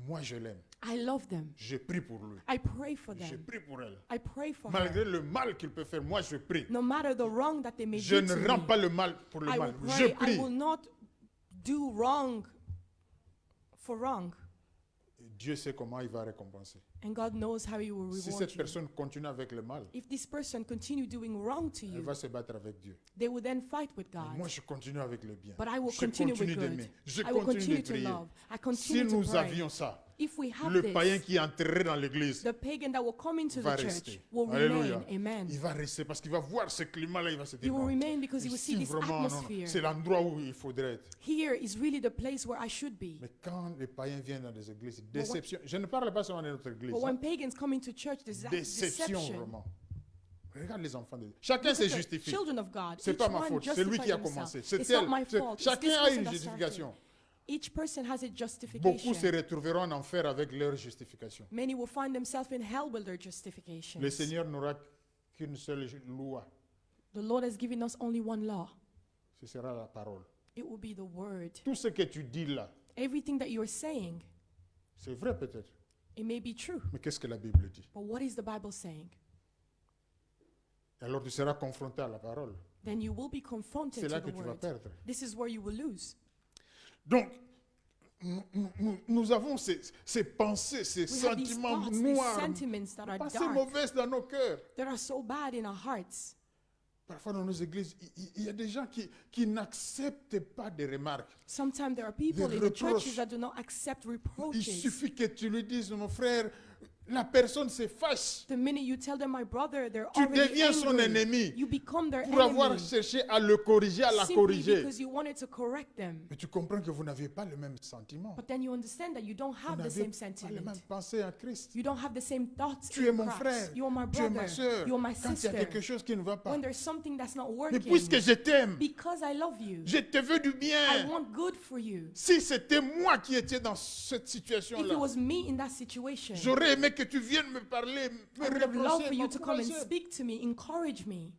Moi, je l'aime. I love them. Je prie pour lui. I pray for Je them. prie pour elle. I pray for her. Malgré le mal qu'il peut faire, moi, je prie. No matter the wrong that they may Je do to ne rends me, pas le mal pour le I mal. will Je pray. I prie. will not do wrong for wrong. Dieu sait comment il va récompenser. And God knows how He will Si reward cette you. personne continue avec le mal, If this person continue doing wrong to elle you, va se battre avec Dieu. they will then fight with Mais God. moi, je continue avec le bien. But I will Je continue continue with good. d'aimer. Je I will continue continue de to prier. love. I Si continue to nous pray. avions ça, if we have le païen this, qui entrerait dans l'église the pagan that will come into va the church rester. will Alléluia. remain. Amen. Il va rester parce qu'il va voir ce climat-là, il va se He dire, will non, remain because he will see ici, this vraiment, non, non, atmosphere. c'est l'endroit où il faudrait être. Here is really the place where I should be. Mais quand les païens viennent dans des églises, déception. Je ne parle pas seulement de notre église. But hein. when pagans come into church, there's that Déception, deception. vraiment. Regarde les enfants de Dieu. Chacun Look se at the justifie. children of God. C'est Each pas ma one faute, c'est lui justifies qui a himself. commencé. C'est It's not elle. my fault. It's Chacun this a person une that justification. started. Each person has a Beaucoup justification. se retrouveront en enfer avec leur justification. Many will find themselves in hell with their justifications. Le Seigneur n'aura qu'une seule loi. The Lord has given us only one law. Ce sera la parole. It will be the word. Tout ce que tu dis là, Everything that you're saying, c'est vrai peut-être. it may be true. Mais qu'est-ce que la Bible dit? But what is the Bible saying? Et alors tu seras confronté à la parole. Then you will be confronted C'est là to que the tu vas word. perdre. This is where you will lose. Donc, nous avons ces pensées, ces We have these sentiments thoughts, these noirs, sentiments that are pas dark, mauvaises dans nos cœurs. that are so bad in our hearts. Parfois dans nos églises, il y a des gens qui n'acceptent pas des remarques. Sometimes there are people Des in the reproches. churches that do not accept Il reproaches. suffit que tu lui dises, mon frère, la personne se fâche. The minute you tell them, my brother, they're Tu already deviens son angry. ennemi You become their pour avoir enemy cherché à le corriger, à la simply corriger. because you wanted to correct them. Mais tu comprends que vous n'avez pas le même sentiment. But then you understand that you don't Vous have the n'avez same pas les mêmes sentiment. pensées en Christ. You don't have the same thoughts Tu es in mon Christ. frère, You are my tu es ma brother. soeur. You are my Quand il y a sister. quelque chose qui ne va pas. When there's something that's not Mais working, puisque je t'aime, because I love you, je te veux du I bien. want good for you. Si c'était moi qui étais dans cette If situation-là, it was me in that situation, j'aurais aimé que tu viennes me parler, me I would have loved for reprocher, you to come and m'encourager. speak to me, encourage me.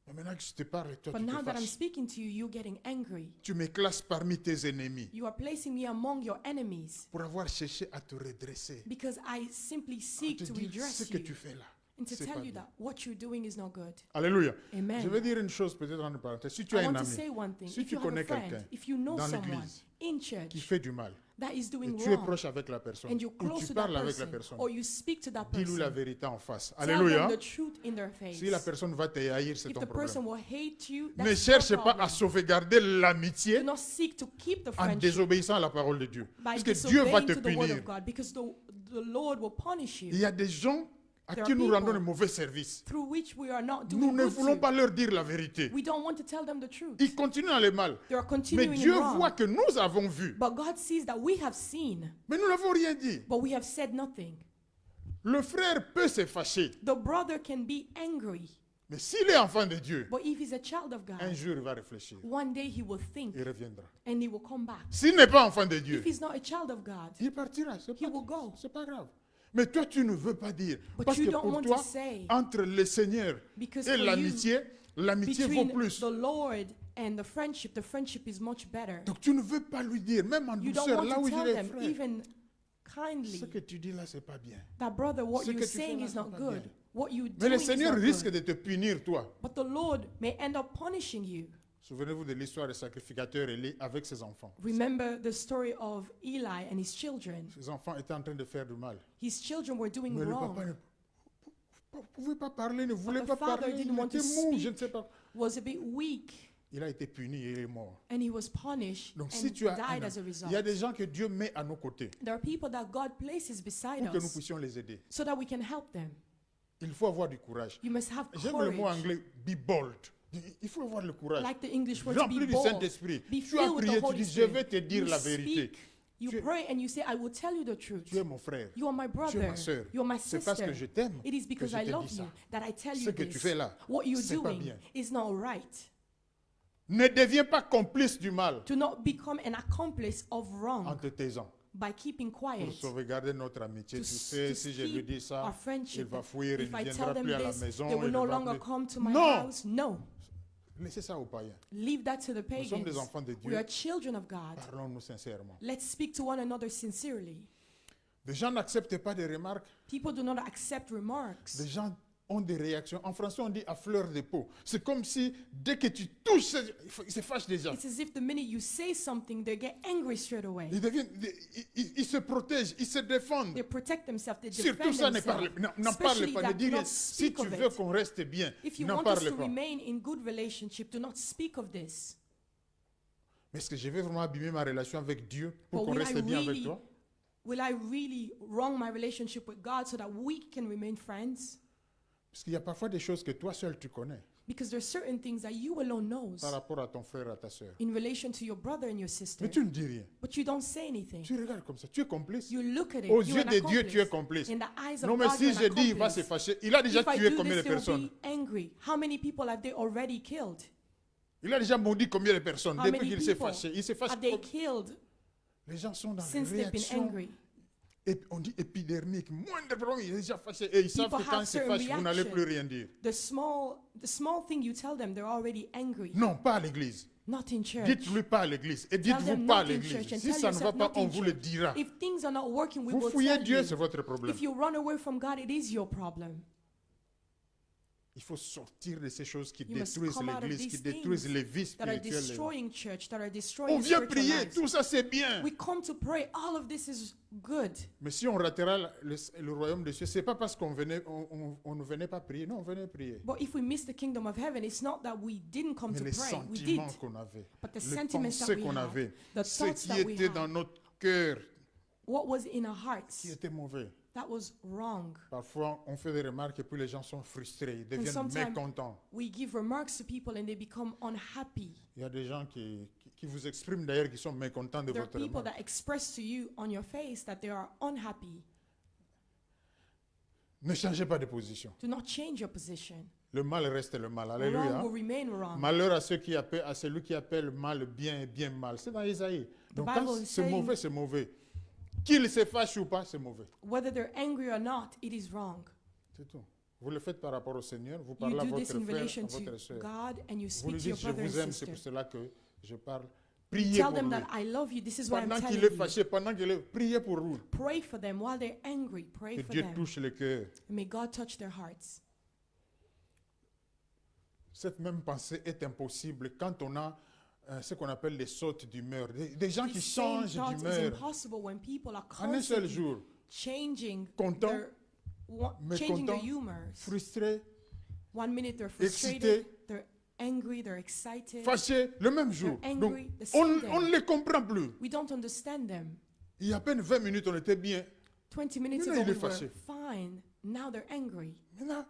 Mais maintenant que je te parle, toi, But tu now te that I'm fâches. speaking to you, you're getting angry. Tu me classes parmi tes ennemis You are placing me among your enemies pour avoir cherché à te redresser. because I simply À seek te to dire ce redress que you tu fais là. and to c'est tell pas you bien. that what you're doing is not good. Alléluia. Amen. Je vais dire une chose peut-être en parenthèse. Si tu I as un want to ami say one thing. si If tu you have a connais friend, quelqu'un if you know dans someone l'église in qui church fait du mal, that is et doing tu es wrong, proche avec la personne, and you're ou close tu to that parles avec la person, personne, or you speak to that dis-lui la person, vérité en face. tell them Alléluia. the truth in their face. Si la personne va te haïr, c'est If ton the person problème. will hate you, Ne that's cherche your pas à problem. sauvegarder l'amitié Do not seek to keep the en friendship désobéissant à la parole de Dieu. by Parce que Dieu va disobeying te to the word punir. of God, because the Lord will punish Il you, y a des gens à There qui are nous rendons people de mauvais services. through which we are not Nous doing ne good voulons to. pas leur dire la vérité. We don't want to tell them the truth. Ils continuent dans le mal. They are Mais continuing Dieu in wrong. voit que nous avons vu. But God sees that we have seen, Mais nous n'avons rien dit. but we have said nothing. Le frère peut se fâcher. The brother can be angry, Mais s'il est enfant de Dieu, but if he's a child of un God, jour il va réfléchir. one day he will think Il reviendra. and he will come back. S'il n'est pas enfant de Dieu, If he's not a child of God, il partira. C'est he will pas, go. c'est pas grave. Mais toi, tu ne veux pas dire. But Parce you que don't pour want toi, to say, entre le Seigneur because et for you, l'amitié vaut between plus. the Lord and the friendship is much better. Donc tu ne veux pas lui dire, même en You don't douceur, want là où to il tell est them, frère. even kindly, Ce que tu dis là, c'est pas bien. that brother, what Ce you're que tu fais saying là, is c'est not pas good. bien. What you Mais doing le is Seigneur not risque good. de te punir, toi. But the Lord may end up punishing you. Souvenez-vous de l'histoire du sacrificateur Élie avec ses enfants. Remember the story of Eli and his children. Ses enfants étaient en train de faire du mal. His children were doing Mais le wrong. papa ne pouvait pas parler, ne voulait the pas father parler. didn't Il want to était mou, speak. je ne sais pas. Was a bit weak, Il a été puni et il est mort. and he was punished Donc and si tu as died un- as a result. il y a des gens que Dieu met à nos côtés There are people that God places beside pour que nous us puissions les aider. so that we can help them. Il faut avoir du courage. You must have J'aime le mot courage. anglais, be bold. Il faut avoir le courage. Like the English word to Rempli be du bold. Saint-Esprit. Be Tu as filled with prié, the tu Holy dis, je Spirit. vais te dire You la vérité. speak, you Tu es- pray, and you say, I will tell you the truth. Tu es mon frère. You are my Tu es brother. ma sœur. You are my C'est parce sister. que je t'aime It is que because je I te love dis you ça. that I tell Ce you que tu this. fais là, What you're c'est pas doing bien. is not right. Ne deviens pas complice du mal Do not become an accomplice of en wrong te taisant. by keeping Pour quiet. sauvegarder notre amitié. To Tu s- sais, to si je lui keep dis ça, our il friendship. va fuir, il If ne I viendra tell them plus à la this, maison. they will il no ne va longer plus- come to my Non! house. No. Laissez ça aux païens. Leave that to the Nous sommes des pagans. enfants de Dieu. We are children of God. Parlons-nous sincèrement. Let's speak to one another sincerely. Les gens n'acceptent pas des remarques. People do not accept remarks. Les gens ont des réactions. En français, on dit à fleur de peau. C'est comme si dès que tu touches, ils se fâchent déjà. It's as if the minute you say something, they get angry straight away. Ils se protègent, ils se défendent. They protect themselves, they Surtout defend ça, n'en themselves. parle Especially pas, ne that dis do rien. not Si speak tu of veux it. qu'on reste bien, If you n'en want us parle to pas. remain in good relationship, do not speak of this. Mais est-ce que je vais vraiment abîmer ma relation avec Dieu pour But qu'on will I reste bien avec really toi? Will I really wrong my relationship with God so that we can remain friends? Parce qu'il y a parfois des choses que toi seul tu connais Because there's certain things that you alone knows par rapport à ton frère, à ta soeur. in relation to your brother and your sister. Mais tu ne dis rien. But you don't say anything. Tu regardes comme ça. Tu es complice. You look at it. Aux You're yeux an de Dieu, tu es accomplice. complice. In the eyes of Non, mais God, si you're an je dis, il va se accomplice. fâcher. Il a déjà If I tué do combien de this, they will personnes? be angry. How many people have they already killed? Il a déjà maudit combien de personnes How depuis many qu'il s'est people fâché? Il se fâche. have they killed Les gens sont dans since la they've been réaction. angry? On dit épidermique. Moins de problèmes, il est déjà fâché. Et ils savent People que quand have ils se certain fâchent, vous n'allez reaction. plus rien dire. The small thing you tell them, they're already angry. Non, pas à l'église. Not in church. Dites-lui pas à l'église. Et Tell dites-vous them pas à not in church l'église. and Si tell ça ne va yourself pas, not on in vous le church. dira. If things are not working, we Vous will fouillez tell Dieu, you. c'est votre problème. If you run away from God, it is your problem. Il faut sortir de ces choses qui You must détruisent come out of l'église, qui these détruisent things les vies that are spirituelles. destroying church, that are destroying On vient spiritual prier, lives. tout ça c'est bien. We come to pray. All of this is good. Mais si on ratera le royaume des cieux, c'est pas parce qu'on venait, on ne venait pas prier. Non, on venait prier. But if we miss the kingdom of heaven, it's not that we didn't come Mais to les pray. We did. sentiments qu'on avait, But the les sentiments that pensées we qu'on had, avait, the ce thoughts qui that we était had, dans notre cœur, what was in our qui hearts, était mauvais. that was wrong. Parfois, on fait des remarques et puis les gens sont frustrés, ils deviennent sometimes- mécontents. We give remarks to people and they become unhappy. Il y a des gens qui vous expriment d'ailleurs qui sont mécontents de There are votre people remarque. that express to you on your face that they are unhappy. Ne changez pas de position. Do not change your position. Le mal reste le mal. Wrong Alléluia. will remain wrong. Malheur à celui qui appelle mal bien et bien mal. C'est dans Isaïe. Donc Bible quand is c'est saying- mauvais, c'est mauvais. Qu'il se fâche ou pas, c'est mauvais. Whether they're angry or not, it is wrong. C'est tout. Vous le faites par rapport au Seigneur, vous You parlez à do this votre in frère, relation à to votre soeur. God and you Vous lui speak to your dites, je brother vous and aime, c'est sister. pour cela que je parle. Priez Tell pour them lui. that I love you. This is what I'm Pendant telling qu'il est you. fâché, pendant qu'il est... Priez pour lui. Pray for them while they're angry. Pray Que for Dieu them. touche le cœur. And may God touch their hearts. Cette même pensée est impossible quand on a ce qu'on appelle les sautes d'humeur. Des gens qui This same changent thought is d'humeur impossible when people are en un seul constantly jour. changing Content, changing their mécontent, humors. frustrés, 1 minute they're frustrated, excités, they're angry, they're excited. fâchés, le même jour. They're Donc, angry the on same day. ne les comprend plus. We don't understand them. Il y a à peine 20 minutes, on était bien. 20 minutes Maintenant, ago il est we were fâché. fine. Now they're angry. Maintenant,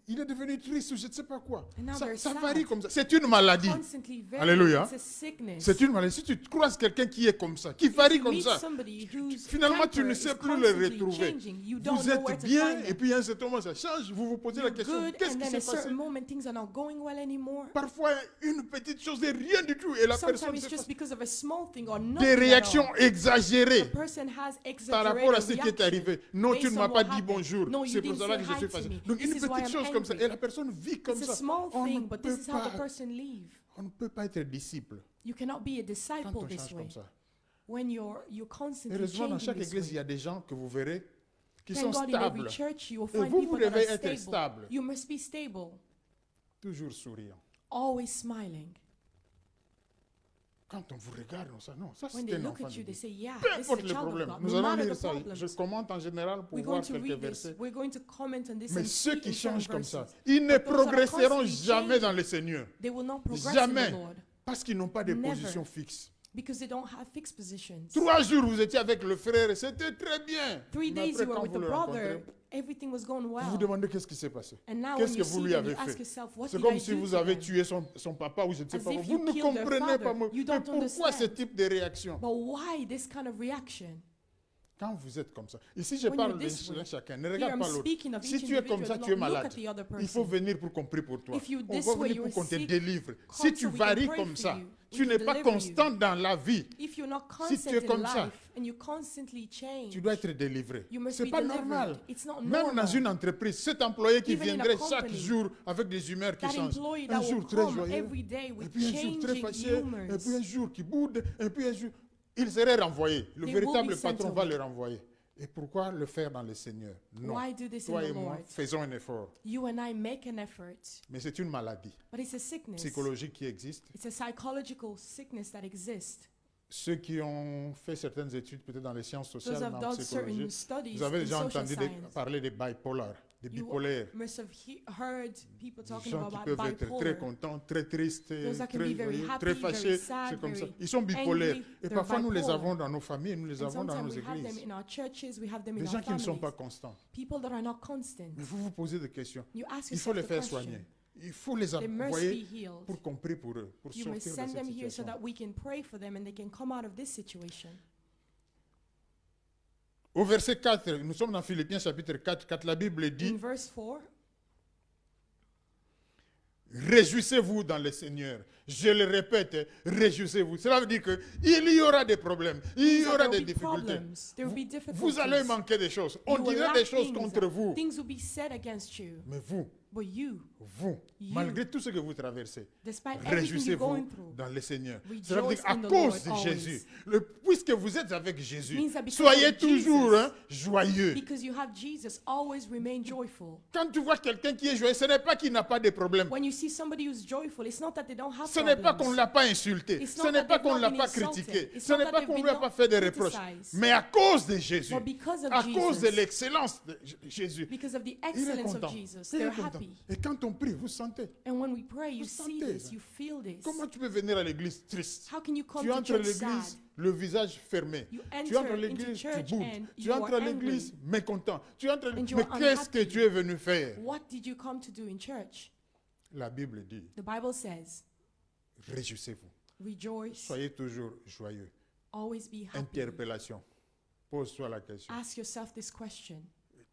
il est devenu triste ou je ne sais pas quoi. And now Ça they're varie sad. comme ça. C'est une maladie. Constantly very Alléluia. it's a sickness. C'est une maladie. Si tu croises quelqu'un qui est comme ça, qui varie You comme meet ça, somebody whose finalement, tu temper ne is sais plus le constantly retrouver. changing. You don't Vous know where êtes to bien find et them. puis à un certain moment, ça change. Vous vous posez la You're question, good, qu'est-ce and qui then s'est a certain passé? moment things are not going well anymore. Parfois, une petite chose n'est rien du tout et la personne Sometimes it's se just passe because of a small thing or nothing des at réactions all. exagérées The person has par rapport à ce exaggerated qui est arrivé. reaction Non, tu based ne on m'as pas what dit happened. bonjour. No, you C'est pour didn't cela say que je hi suis to fâché. me. Donc, This une is why petite I'm chose comme ça. angry. Et la personne vit comme It's a ça. small On thing, ne but peut this is how the pas- person live. on ne peut pas être disciple You cannot be a quand disciple on this change way. comme ça. When you're constantly Heureusement, dans changing chaque this église, il y way. a des gens que vous verrez qui Thank sont God in every stables, church you will Et find vous, people vous that devez are être stable. stable. You must be stable, toujours souriants. always smiling. Quand on vous regarde, on sait, non, ça When c'est they un look enfant at de you, they Dieu. say, yeah, Peu this is importe a les child of problèmes. God. Nous No allons matter lire the ça. problems. Je commente en général pour We're voir going to quelques read versets. this. We're going to comment on this Mais and ceux see qui in certain changent comme ça, verses. ils ne But those that are progresseront constantly jamais changing, dans le Seigneur. They will not progress in Jamais. the Lord Parce qu'ils n'ont pas de Never. position fixe. because they don't have fixed positions. 3 jours, vous étiez avec le frère et c'était très bien. 3 Mais days après, you were quand with vous the le brother, rencontrez, everything was going vous vous well. demandez qu'est-ce qui s'est passé. And now Qu'est-ce when que you vous see lui them, you avez ask fait? yourself, what C'est did I comme si do vous to avez them? tué son papa ou je ne sais As pas. if Vous you ne killed their comprenez pas. father. Mais You don't pourquoi ce understand. type de réaction? But why this kind of reaction? Quand vous êtes comme ça. Ici, je When parle you're this way, d'un chacun. Ne Here regarde I'm pas l'autre. speaking of Si each tu es comme individual. ça, Do tu es not look malade. at the other Il faut person. venir pour qu'on prie pour toi. If you On this va way, venir you pour qu'on te sick, délivre. come Si tu so we can varies pray comme for ça, you. tu We n'es will pas deliver you. constant dans la vie. If you're not Si tu constant es in comme ça, life and you constantly change, tu dois être délivré. you must C'est be pas delivered. normal. It's not Même dans normal. une entreprise, cet employé qui Even in a viendrait chaque company, jour avec des humeurs qui that changent. employee Un that will jour très come joyeux, every day et with puis un jour très changing fâché, et humors, puis un jour qui boude, et puis un jour... Il serait renvoyé. Le They will véritable be sent patron va away. le renvoyer. Et pourquoi le faire dans le Seigneur? Non. Why do this in Toi the et moi, Lord? faisons un effort. You and I make an effort, Mais c'est une maladie but it's a sickness. psychologique qui existe. It's a psychological sickness that exists. Ceux qui ont fait certaines études, peut-être dans les sciences Those sociales, have dans done la certain psychologie, studies vous avez in déjà social entendu science. parler des bipolaires. des You bipolaires. must have heard people Des talking gens qui about peuvent être très bipolar. contents, très tristes, Those that can très be very joyeux, happy, très very fâchés. sad, C'est comme ça. very Ils sont bipolaires. angry. Et They're parfois, nous les bipolar. avons dans nos familles, nous les And avons dans sometimes nos we have them églises. in our churches, we have them in Des our gens qui ne sont pas families. constants. People that are not constant. Mais vous vous posez des questions. You ask Il faut les yourself the faire question. soigner. Il faut les They must be envoyer healed. pour qu'on prie pour eux, pour You sortir must de send cette them here so situation. that we can pray for them and they can come out of this situation. Au verset 4, nous sommes dans Philippiens chapitre 4, la Bible In dit verse 4, « Réjouissez-vous dans le Seigneur ». Je le répète, réjouissez-vous. Cela veut dire qu'il y aura des problèmes, il y there aura will des be difficultés. problems, there will be difficulties. Vous allez manquer des choses. On You will dira lack des choses things. contre vous. Things will be said against you. Mais vous, But you, malgré tout ce que vous traversez, despite everything you're réjouissez-vous going through, dans le Seigneur. rejoice Cela veut dire à in the cause de Lord Jésus. always. Puisque vous êtes avec Jésus, Means that because soyez of toujours Jesus, joyeux. because you have Jesus, always remain joyful. Quand tu vois quelqu'un qui est joyeux, ce n'est pas qu'il n'a pas de problème. When you see somebody who's joyful, it's not that they don't have Ce n'est pas qu'on problems. ne l'a pas insulté. It's Ce not n'est that pas they've qu'on ne not l'a been pas insulted. critiqué. It's Ce not n'est that pas they've qu'on ne been lui a pas fait de reproches. criticized. Mais à cause de Jésus, But because of à cause de Jesus, l'excellence de Jésus, because of the il est excellence content. of Jesus, Il est they're content. happy. Et quand on prie, vous sentez. And when we pray, you Vous see sentez this, ça. you feel this. Comment tu peux venir à l'église triste? How can you come Tu to entres à church sad? l'église, le visage fermé. You Tu entres à enter into l'église, tu church boudes. and Tu you entres are à l'église, angry. mécontent. Tu entres à And l'église, you mais are qu'est-ce que unhappy. tu es venu faire? What did you come to do in church? La Bible dit, The Bible says, réjouissez-vous. rejoice, Soyez toujours joyeux. always be happy. Interpellation. Pose-toi la question. Ask yourself this question.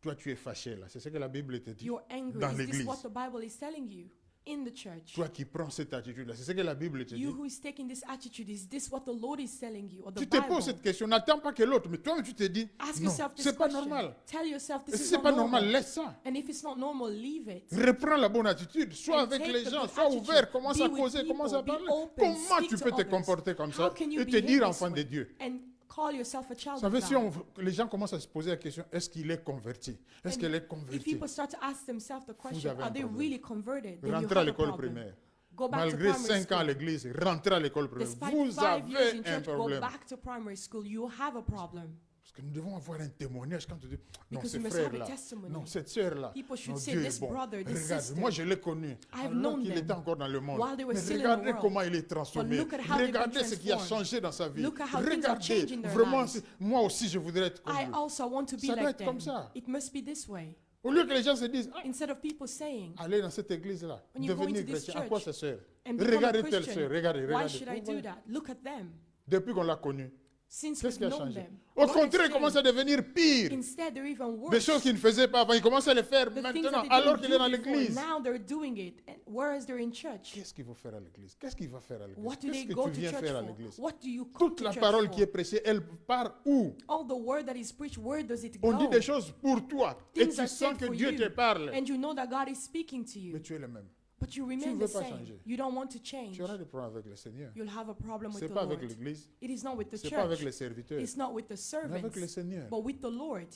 Toi, tu es fâché là. C'est ce que la Bible te dit. You're angry. Dans Is this l'église. what the Bible is telling you in the church? Toi qui prends cette attitude-là, c'est ce que la Bible te dit. You who is taking this attitude, is this what the Lord is telling you? Or the Tu te Bible? poses cette question. N'attends pas que l'autre, mais toi-même tu te dis, Ask non, yourself this c'est pas question. normal. Tell yourself Et this si is c'est not pas normal, normal. laisse ça. And if it's not normal, leave it. Reprends la bonne attitude. Sois And avec take les the gens, good sois attitude. ouvert, commence Be à with causer, commence à people, be parler. open, Comment speak tu to peux te others. comporter comme ça How can you et te behave dire this enfant de way? Dieu? And call yourself a child Vous savez, of si God. les gens commencent à se poser la question, est-ce qu'il est converti? Est-ce And qu'elle est If convertie? people start to ask themselves the question, avez un are they problème. really converted? Then you Rentrez à have a l'école problem. primaire. Go back to Malgré primary 5 ans à school. l'église, rentrez à l'école primaire. Despite Vous 5 years avez in un church, go problème. back to primary school. You have a problem. Parce que nous devons avoir un témoignage quand tu dis, non, Because ce we must have a frère-là, testimony. non, cette sœur-là, People should non, say, Dieu this est bon. brother, this Regarde, sister, moi je l'ai connu, I've alors known qu'il them était encore dans le monde. while they were Mais still in the regardez world. comment il est transformé. But look at how they've been Regardez ce qui a transformed. changé dans sa vie. Look at how things are Regardez, changing their vraiment, lives. moi aussi je voudrais être comme I lui. also want to be Ça doit like être comme them. ça. It must be this way. Au lieu que les gens se disent, ah, Instead of people saying, allez dans cette église-là, When you go devenir into this chrétien, à quoi church ça sert? and become a Regardez telle Christian, sœur, regardez, why should I regardez. do that? Look at them. Depuis qu'on l'a connu, Since qu'est-ce we've qui a known changé? them. Au What has contraire, il commence à changed? devenir pire. Instead, they're even Des worse. choses qu'il ne faisait pas avant, il commence à les faire The things maintenant, that they alors didn't qu'il est dans do before, l'église. now they're doing it, and whereas they're in church. Qu'est-ce qu'il faut faire à l'église? Qu'est-ce qu'il va faire à l'église? What do Qu'est-ce they que go tu to viens church faire à for? l'église? What do you come Toute to la church parole for? qui est prêchée, elle part où? All the word that is preached, where does it On dit go? des choses pour toi et Things tu are sens said que for Dieu you, te parle, and you know that God is speaking to mais you, tu es le même. but you ne remain veux the pas same. changer. You don't want to change. Tu auras des problèmes avec le Seigneur. You'll have a problem with C'est the pas avec Lord. l'église, It is not with the c'est pas avec church. les serviteurs, It's not with the mais avec le servants, Seigneur. but with the Lord.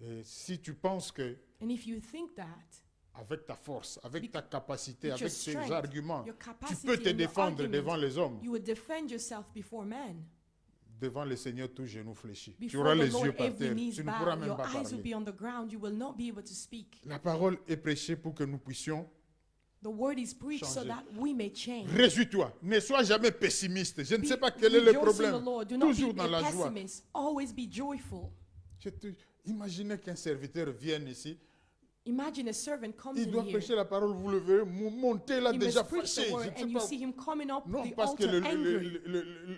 Et si tu penses que And if you think that avec ta force, avec Bec- ta capacité, with your avec tes strength, arguments, your tu capacity peux te and your défendre argument, devant les hommes, you would defend yourself before man. devant le Seigneur, tout genou fléchi. Tu Before auras the les yeux Lord, par every terre, knees tu ne pourras bow, même your pas eyes will parler. be on the ground, you will not be able to speak. La parole est prêchée pour que nous puissions. The word is preached so Changer. that we may change. Réjouis-toi, ne sois jamais pessimiste. Je ne Be- sais pas quel est le rejoice in the problème. Lord. Do not Toujours be dans a la joie. pessimist. Always be joyful. Imaginez qu'un serviteur vienne ici, Imagine a servant comes il in doit here. prêcher la parole, vous le verrez monter là He déjà must preach fâché. the word, Je ne and sais you pas. see him coming up Non, the parce que altar angry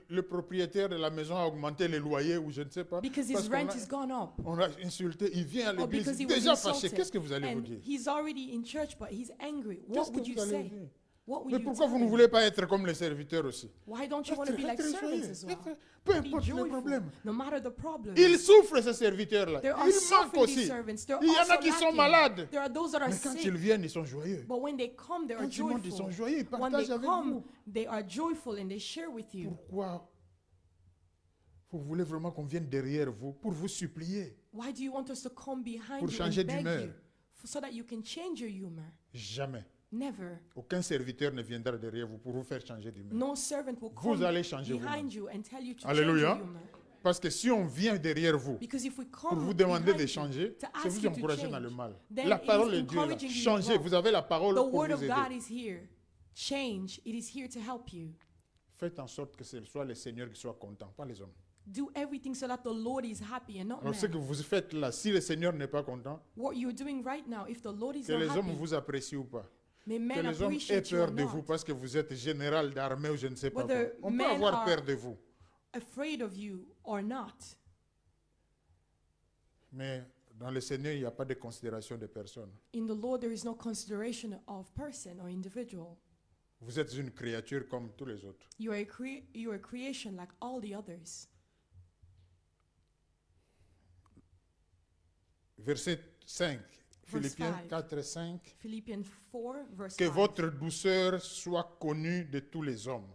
le propriétaire de la maison a augmenté les loyers ou je ne sais pas. because Parce his qu'on rent a- is gone up. On l'a insulté, il vient à Or l'église because he was déjà fâché. insulted. Qu'est-ce que vous allez vous And dire? he's already in church, but he's angry. Qu'est-ce What que would you vous allez say? dire? What would Mais you pourquoi tell vous ne him? voulez pas être comme les serviteurs aussi? Why don't you want to be like Être servants joyeux, as well? peu Be importe le joyful, problème. no matter the problem. Ils souffrent ces serviteurs-là. There are Ils manquent suffering these aussi. servants. They're Il y en a also qui sont lacking. malades. There are those that are Mais quand ils sick. viennent, ils sont joyeux. But when they come, they are Quand ils montent, ils sont joyful. joyeux. Ils When partagent they avec come, vous. they are joyful and they share with you. Pourquoi vous voulez vraiment qu'on vienne derrière vous pour vous supplier? Why do you want us to come behind Pour you changer and beg d'humeur. you so that you can change your humor? Jamais. Never. Aucun serviteur ne viendra derrière vous pour vous faire changer d'humeur. No servant will Vous come allez changer behind vous-même. you and tell you to Alléluia. change your humor. Parce que si on vient derrière vous Because if we pour come vous demander de behind you changer, to c'est ask vous you to encourager dans le change, mal. then La it is parole de Dieu est là. encouraging you in Changez, wrong. vous avez la parole The pour word vous of aider. God is here. Change, it is here to help you. Faites en sorte que ce soit le Seigneur qui soit content, pas les hommes. Do everything so that the Lord is happy and not Alors ce que man. vous faites là, si le Seigneur n'est pas content, What you're doing right now, if the Lord is que not les hommes happy, vous apprécient ou pas, may que men les hommes aient appreciate you or peur de vous not. parce que vous êtes général d'armée ou je ne sais pas quoi. Whether On peut men avoir are- peur de vous. Afraid of you or not. Mais dans le Seigneur, il n'y a pas de considération de personne. In the Lord, there is no consideration of person or individual. Vous êtes une créature comme tous les autres. You are you are a creation like all the others. Verset 5, Philippiens 5. 4, 5. Philippians 4, verse Que 5. votre douceur soit connue de tous les hommes.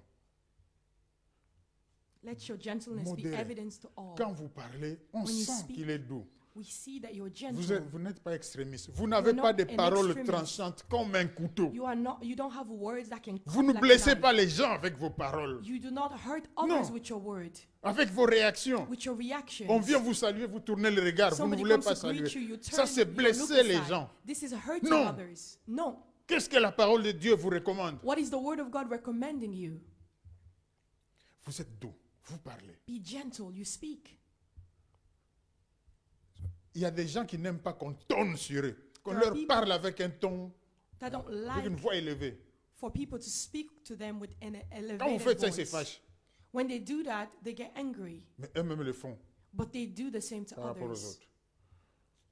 Let your gentleness be Modéré. evidence to all. Quand vous parlez, on When you sent speak, qu'il est doux. We see that you're gentle. Vous n'êtes pas extrémiste. Vous n'avez You're pas not de an paroles extremist. tranchantes comme un couteau. You don't have words that can Vous cut ne like a blessez knife. pas les gens avec vos paroles, You do not hurt others Non. with your word, avec vos réactions. with your reactions. On vient vous saluer, vous tournez le regard, vous ne Somebody voulez comes pas to greet saluer. you, you turn, Ça, c'est you look blesser les aside. gens. This is hurting Non. others. No. Qu'est-ce que la parole de Dieu vous recommande? What is the word of God recommending you? Vous êtes doux, vous parlez. Be gentle, you speak. Il y a des gens qui n'aiment pas qu'on tonne sur eux, qu'on There are leur people parle avec un ton, That don't avec une like voix élevée. for people to speak to them with an Quand vous elevated faites ça, ils se voice. fâchent. When they do that, they get angry, Mais eux-mêmes le font but they do the same to par rapport aux others. autres.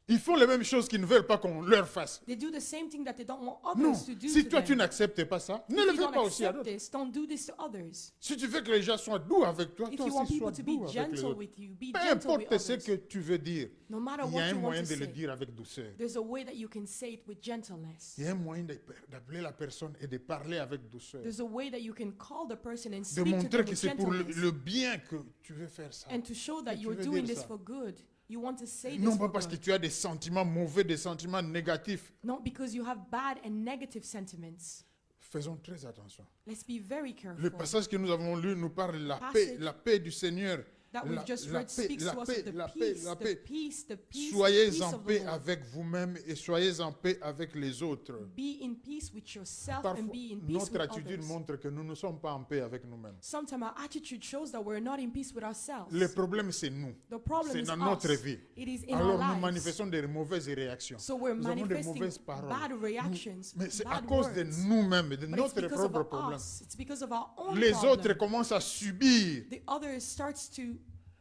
Ils font les mêmes choses qu'ils ne veulent pas qu'on leur fasse. They do the same thing that they don't want Non, others to do si to toi them. tu n'acceptes pas ça, ne If le you fais don't pas aussi à accept d'autres. this, don't do this to others. Si tu veux que les gens soient doux avec toi, If toi you want aussi sois people to be doux avec les gentle autres. with you, be Peu gentle with importe ce others. que tu veux dire, No matter il y a what un you want moyen to de le say, dire avec douceur. there's a way that you can say it with gentleness. Il y a un moyen d'appeler la personne et de parler avec douceur. There's a way that you can call the person and De speak to montrer them que with c'est pour gentleness. le bien que tu veux faire ça. And to show that Que tu you're veux doing dire this ça. for good. You want to say Non this pas for parce que good. tu as des sentiments mauvais, des sentiments négatifs. Not because you have bad and negative sentiments. Faisons très attention. Let's be very Le careful. passage que nous avons lu nous parle de Passage la paix du Seigneur. That we've just La read paix, speaks la to us paix, of the la paix, peace, la the paix. peace, the peace, Soyez the peace en of the paix Lord. avec vous-même et soyez en paix avec les autres. Be in peace with yourself Parfois, and be in peace notre with attitude others. montre que nous ne sommes pas en paix avec nous-mêmes. Sometimes our attitude shows that we're not in peace with ourselves. Le problème, c'est nous. The problem C'est is dans us. notre vie. It is in Alors our nous lives. manifestons des mauvaises réactions. So we're Nous avons des manifesting mauvaises paroles. bad reactions, Mais c'est à bad cause de words. nous-mêmes, de But it's notre because of propre problème. us. It's because of our own Les problem. autres commencent à subir The other starts to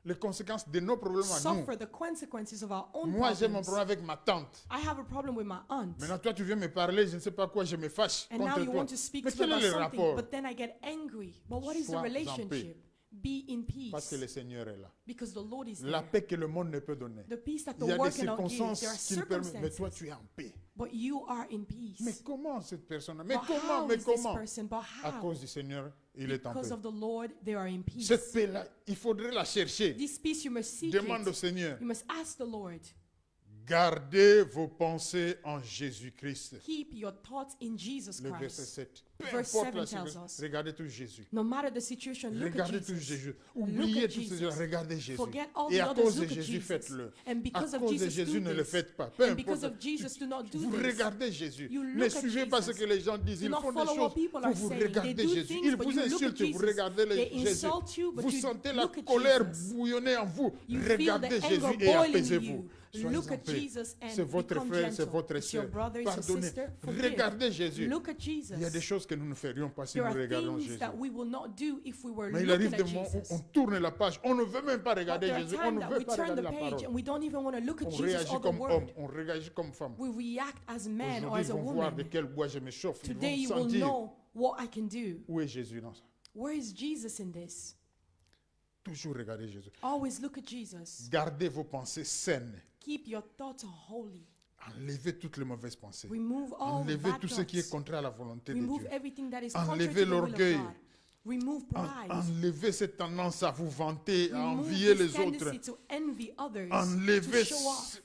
les conséquences de nos problèmes à nous. suffer the consequences of our own Moi, j'ai mon problems. problème avec ma tante. I have a problem with my aunt. Maintenant, toi, tu viens me parler, je ne sais pas quoi, je me fâche And now contre you toi. want to speak Mais to me quel est about le something, rapport? but then I get angry. But what is the Sois en relationship? Be in Parce que peace. le Seigneur est là. Because the Lord is La there. paix que le monde ne peut donner. The peace that the Il y a des world cannot give. There are circonstances qui nous permettent. Mais toi, circumstances. tu es en paix. But you are in Mais peace. comment cette personne? Mais But comment? how Mais is this comment? person? But À how? cause du Seigneur, il est en Because paix. of the Lord, they are in peace. Cette paix-là, il faudrait la chercher. This peace you must seek Demande au it. Seigneur. You must ask the Lord. Gardez vos pensées en Jésus-Christ. Keep your thoughts in Jesus Le verset Christ. 7. Peu Verse importe la 7 tells circonstance, us. regardez tout Jésus. No matter the situation, look at Regardez tout Jesus. Jésus. Oubliez at toutes ces Jesus. choses. Regardez Jésus. Forget all Et the à others, cause de look at Jésus, Jesus. faites-le. And À because of cause de Jesus, Jésus, do ne le this. faites pas. Peu And because importe. of Jesus, do not do Vous this. regardez Jésus. You Ne look at suivez pas ce Jesus. que les gens disent. Do Ils not font des follow what choses people pour are vous saying. regarder They do Jésus. things, Ils but vous you look at insultent, vous Jesus. regardez They Jésus. insult you, but Vous you sentez la look at colère Jesus. bouillonner en vous. You feel Regardez the Jésus anger et boiling in apaisez-vous. you. Soyez Look en at paix. Jesus and C'est votre become frère, c'est gentle. votre It's your sœur. brother, it's your Pardonnez. sister. Forgive. Regardez Jésus. Look at Jesus. Il y a des choses que nous ne ferions pas si There nous are regardons things Jésus. that we will not do if we were Mais il looking arrive at des moments où Jesus. on tourne la page. On ne veut même pas But regarder there are Jésus. On times ne that veut we pas turn regarder the la page parole. and we don't even want to look at On Jesus réagit or the comme homme. word. On réagit comme femme. We react as man or Aujourd'hui, as ils a vont voir de woman. quel bois je me chauffe. Ils Today you vont will sentir know what I can do. où est Jésus dans ça. Where is Jesus in this? Toujours regarder Jésus. Always look at Jesus. Gardez vos pensées saines. Keep your thoughts holy. Enlevez toutes les mauvaises pensées. Remove all Enlevez bad tout ce qui est thoughts. contraire à la volonté de Remove Dieu. everything that is Enlevez contrary to the will of l'orgueil. God. Remove pride. Enlevez cette tendance à vous vanter, à Remove envier this les autres. tendency to envy others, Enlevez to show off.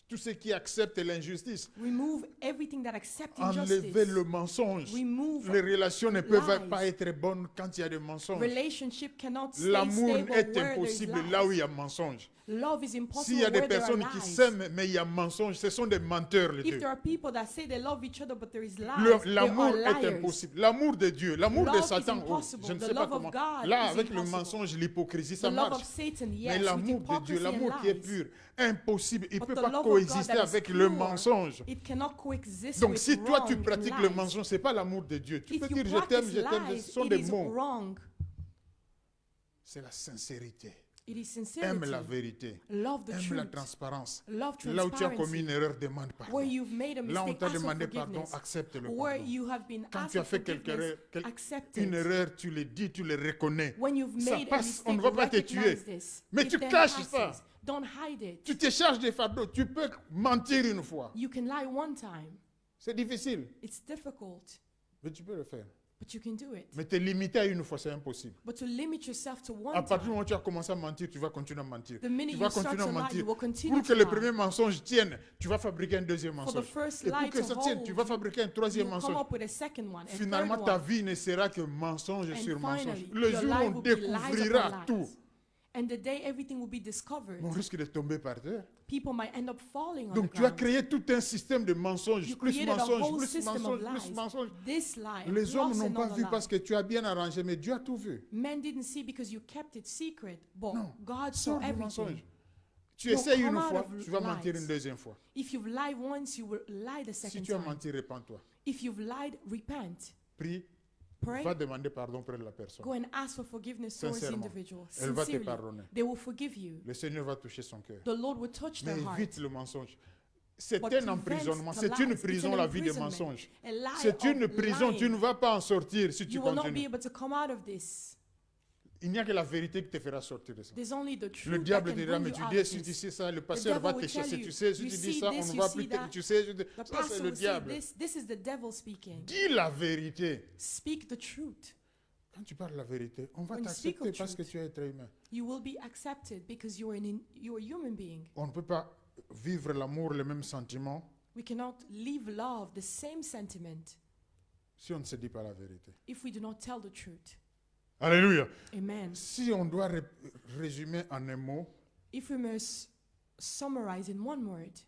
tout ce qui accepte l'injustice. Remove everything that accepts Enlever injustice. le mensonge. Remove Les relations ne peuvent lies. pas être bonnes quand il y a des mensonges. Relationship cannot stay L'amour stable est where there's impossible lies. là où il y a mensonge. Love is S'il impossible y a des where there are personnes qui lies. s'aiment mais il y a mensonge, ce sont des menteurs les If deux. there are people that say they love each other but there is lies, they L'amour are est liars. impossible. L'amour de Dieu, l'amour de Love is Satan, oh, impossible. je ne The sais pas love of comment. God Là, is avec le impossible. mensonge, l'hypocrisie, The ça love marche. of Satan, Mais yes, with l'amour de Dieu, hypocrisy l'amour and qui est lies. pur, impossible. Il ne But peut the pas love of God coexister that is avec le pure, mensonge. It cannot coexist Donc with si toi tu wrong pratiques and le lies. mensonge, ce n'est pas l'amour de Dieu. Tu If peux you dire je t'aime, practice ce sont lies, des it is mots. wrong. C'est la sincérité. It is Aime la sincerity. vérité. Love the Aime la truth. transparence. Love Là où tu as commis une transparency. erreur, demande pardon. Where you've made a Là où on mistake, t'a ask for demandé pardon, forgiveness. accepte le Where pardon. you have been Quand asked tu as for fait quelque forgiveness, erreur, accept une it. erreur, tu le dis, tu le reconnais. When you've Ça made a passe, on mistake, ne va pas te recognize tuer. this. Mais It tu then caches passes. ça. Don't hide it. Tu te charges des fardeaux. Tu peux mentir une fois. You can lie one time. C'est difficile, It's difficult, mais tu peux le faire. but you can do it. Mais te limiter à une fois, c'est impossible. But to limit yourself to À one partir du time, moment où tu as commencé à mentir, tu vas continuer à mentir. the minute Tu you vas start continuer à to lie, mentir. you will continue Pour que to le lie. premier mensonge tienne, tu vas fabriquer un deuxième For the mensonge. first Et pour lie que to ça tienne, tu vas hold, fabriquer un you troisième come mensonge. up with a second one, and Finalement, third ta one. vie ne sera que mensonge And sur mensonge. finally, Le your jour où life on will be lies découvrira upon tout, lies. And the day everything will be discovered, on risque de tomber par terre. people might end up falling on Donc the tu as ground. créé tout un système de mensonges, You plus created a mensonges, whole plus system mensonges, of plus lies. mensonges. This lie, Les hommes plus n'ont pas another vu lie. parce que tu as bien arrangé, mais Dieu a tout vu. Men didn't see because you kept it secret, but Non. God saw Sors du everything. mensonge. Tu No, essayes come une out fois, of tu vas mentir lies. une deuxième fois. If you've lied once, you will lie the Si second tu as time. menti, répands-toi. If you've lied, repent. Prie, Pray. va demander pardon auprès de la personne. Go and ask for forgiveness towards the Sincèrement. individual. Elle va te Sincerely, pardonner. they will forgive you. Le Seigneur va toucher son cœur. The Lord will touch Mais their heart. évite le mensonge. C'est But un prevent emprisonnement, the c'est une lies. prison, It's an la vie des imprisonment. mensonges. A lie C'est une of prison, tu lying. ne vas pas en sortir si tu You will not be continues. able to come out of this. Il n'y a que la vérité qui te fera sortir de ça. There's only the truth Le that diable can te dira, bring mais you tu out dis, of si tu this. sais ça, le pasteur devil va te will tell chasser, you, tu sais, si you tu see dis ça, this, on ne you va see plus te... that. Tu sais, The ça c'est pastor le will say diable. this is the devil speaking. Dis la vérité. Speak the truth. Quand tu parles la vérité, on va When you speak t'accepter of parce que truth. tu es être humain. You will be accepted because you're a human being. On ne peut pas vivre l'amour, les mêmes sentiments, We cannot live love, the same sentiment, si on ne se dit pas la vérité. if we do not tell the truth. Alléluia. Amen. Si on doit résumer en un mot, If we must summarize in one word,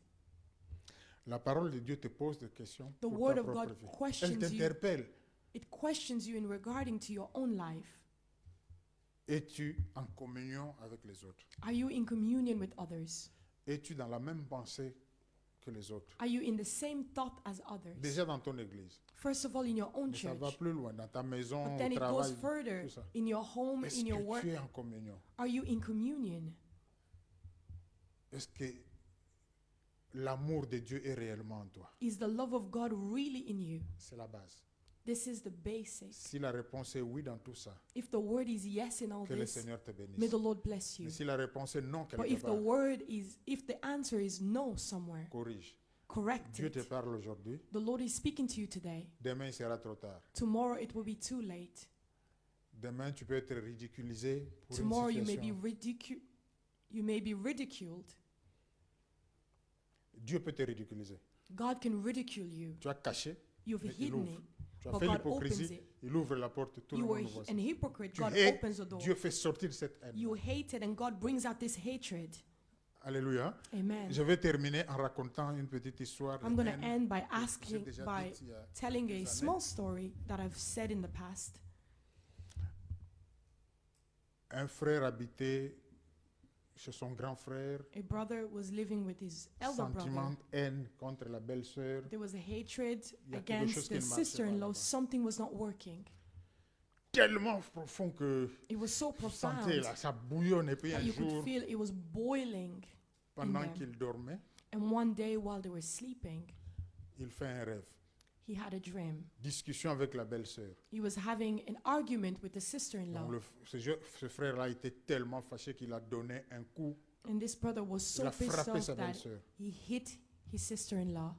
la parole de Dieu te pose des questions the pour word ta of propre God vie. Elle questions you. t'interpelle. It questions you in regarding to your own life. Es-tu en communion avec les autres? Are you in communion with others? Es-tu dans la même pensée que les autres? Are you in the same thought as others? Déjà dans ton église. First of all, in your own Mais ça church. va plus loin, dans ta maison, But au then it goes travail. further tout ça. in your home, Est-ce in your que work. tu es en communion? Are you in communion? Est-ce que l'amour de Dieu est réellement en toi? Is the love of God really in you? C'est la base. This is the basic. Si la réponse est oui dans tout ça, If the word is yes in all que le this, Seigneur te may bénisse. the Lord bless you. Mais si la réponse est non, But quelque if the part, word is, if the answer is no somewhere, corrige. correct Dieu te it. parle aujourd'hui, The Lord is speaking to you today. demain il sera trop tard. Tomorrow it will be too late. Demain tu peux être ridiculisé pour Tomorrow une you may be situation. ridiculed. Dieu peut te ridiculiser. God can ridicule you. Tu as caché, You've mais il hidden ouvre. it. Tu as But fait God l'hypocrisie, opens it. il ouvre la porte, tout le You were monde voit ça. an hypocrite. Tu God hais, opens the door. Dieu fait sortir cette haine. You hate it and God brings out this hatred. Alléluia. Amen. Je vais terminer en racontant une petite histoire. I'm going de to haine end by que j'ai asking, déjà by dite il y a telling a quelques années. small story that I've said in the past. Un frère habitait chez son grand frère, A brother was living with his elder sentiment, brother. haine contre la belle-sœur. There was a hatred Il y a quelque chose against qui the ne marchait pas sister-in-law. là-bas. Something was not working. Tellement profond que It was so vous sentez profound là, ça bouillonne. Et puis that un you could jour, feel it was boiling. pendant them. qu'il dormait, And one day while they were sleeping, il fait un rêve. he had a dream. Discussion avec la belle-sœur. He was having an argument with the Donc sister-in-law. ce frère-là était tellement fâché qu'il a donné un coup. And this brother was Il so a pissed frappé off sa that belle-sœur. he hit his sister-in-law.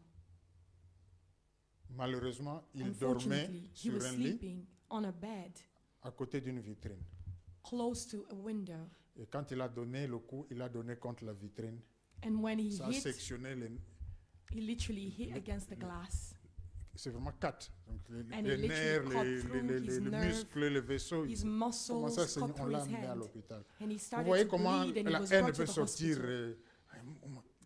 Malheureusement, il dormait Unfortunately, he sur was un lit sleeping on a bed à côté d'une vitrine. close to a window. Et quand il a donné le coup, il a donné contre la vitrine. And when he Ça a hit, sectionné les... he literally hit against the glass. C'est vraiment 4. Donc And les he literally nerfs, cut through his les nerve, muscles, les vaisseaux. His Comment ça muscles saigne? cut On through l'a his amené à hand. l'hôpital. And he Vous started voyez to comment bleed and he la was haine brought to peut the sortir. hospital.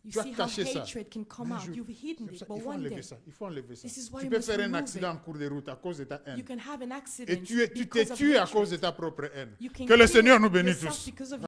You Tu as see how caché ça. hatred can come Mais out. je- You've hidden c'est it, ça, but il faut one enlever day ça. Il faut enlever ça. this is why Tu you peux must faire un remove accident it. en cours de route à cause de ta haine. You can have an Et accident tu t'es because of tué à cause de hatred. ta propre haine. You can Que le kill Seigneur nous bénisse yourself tous. because of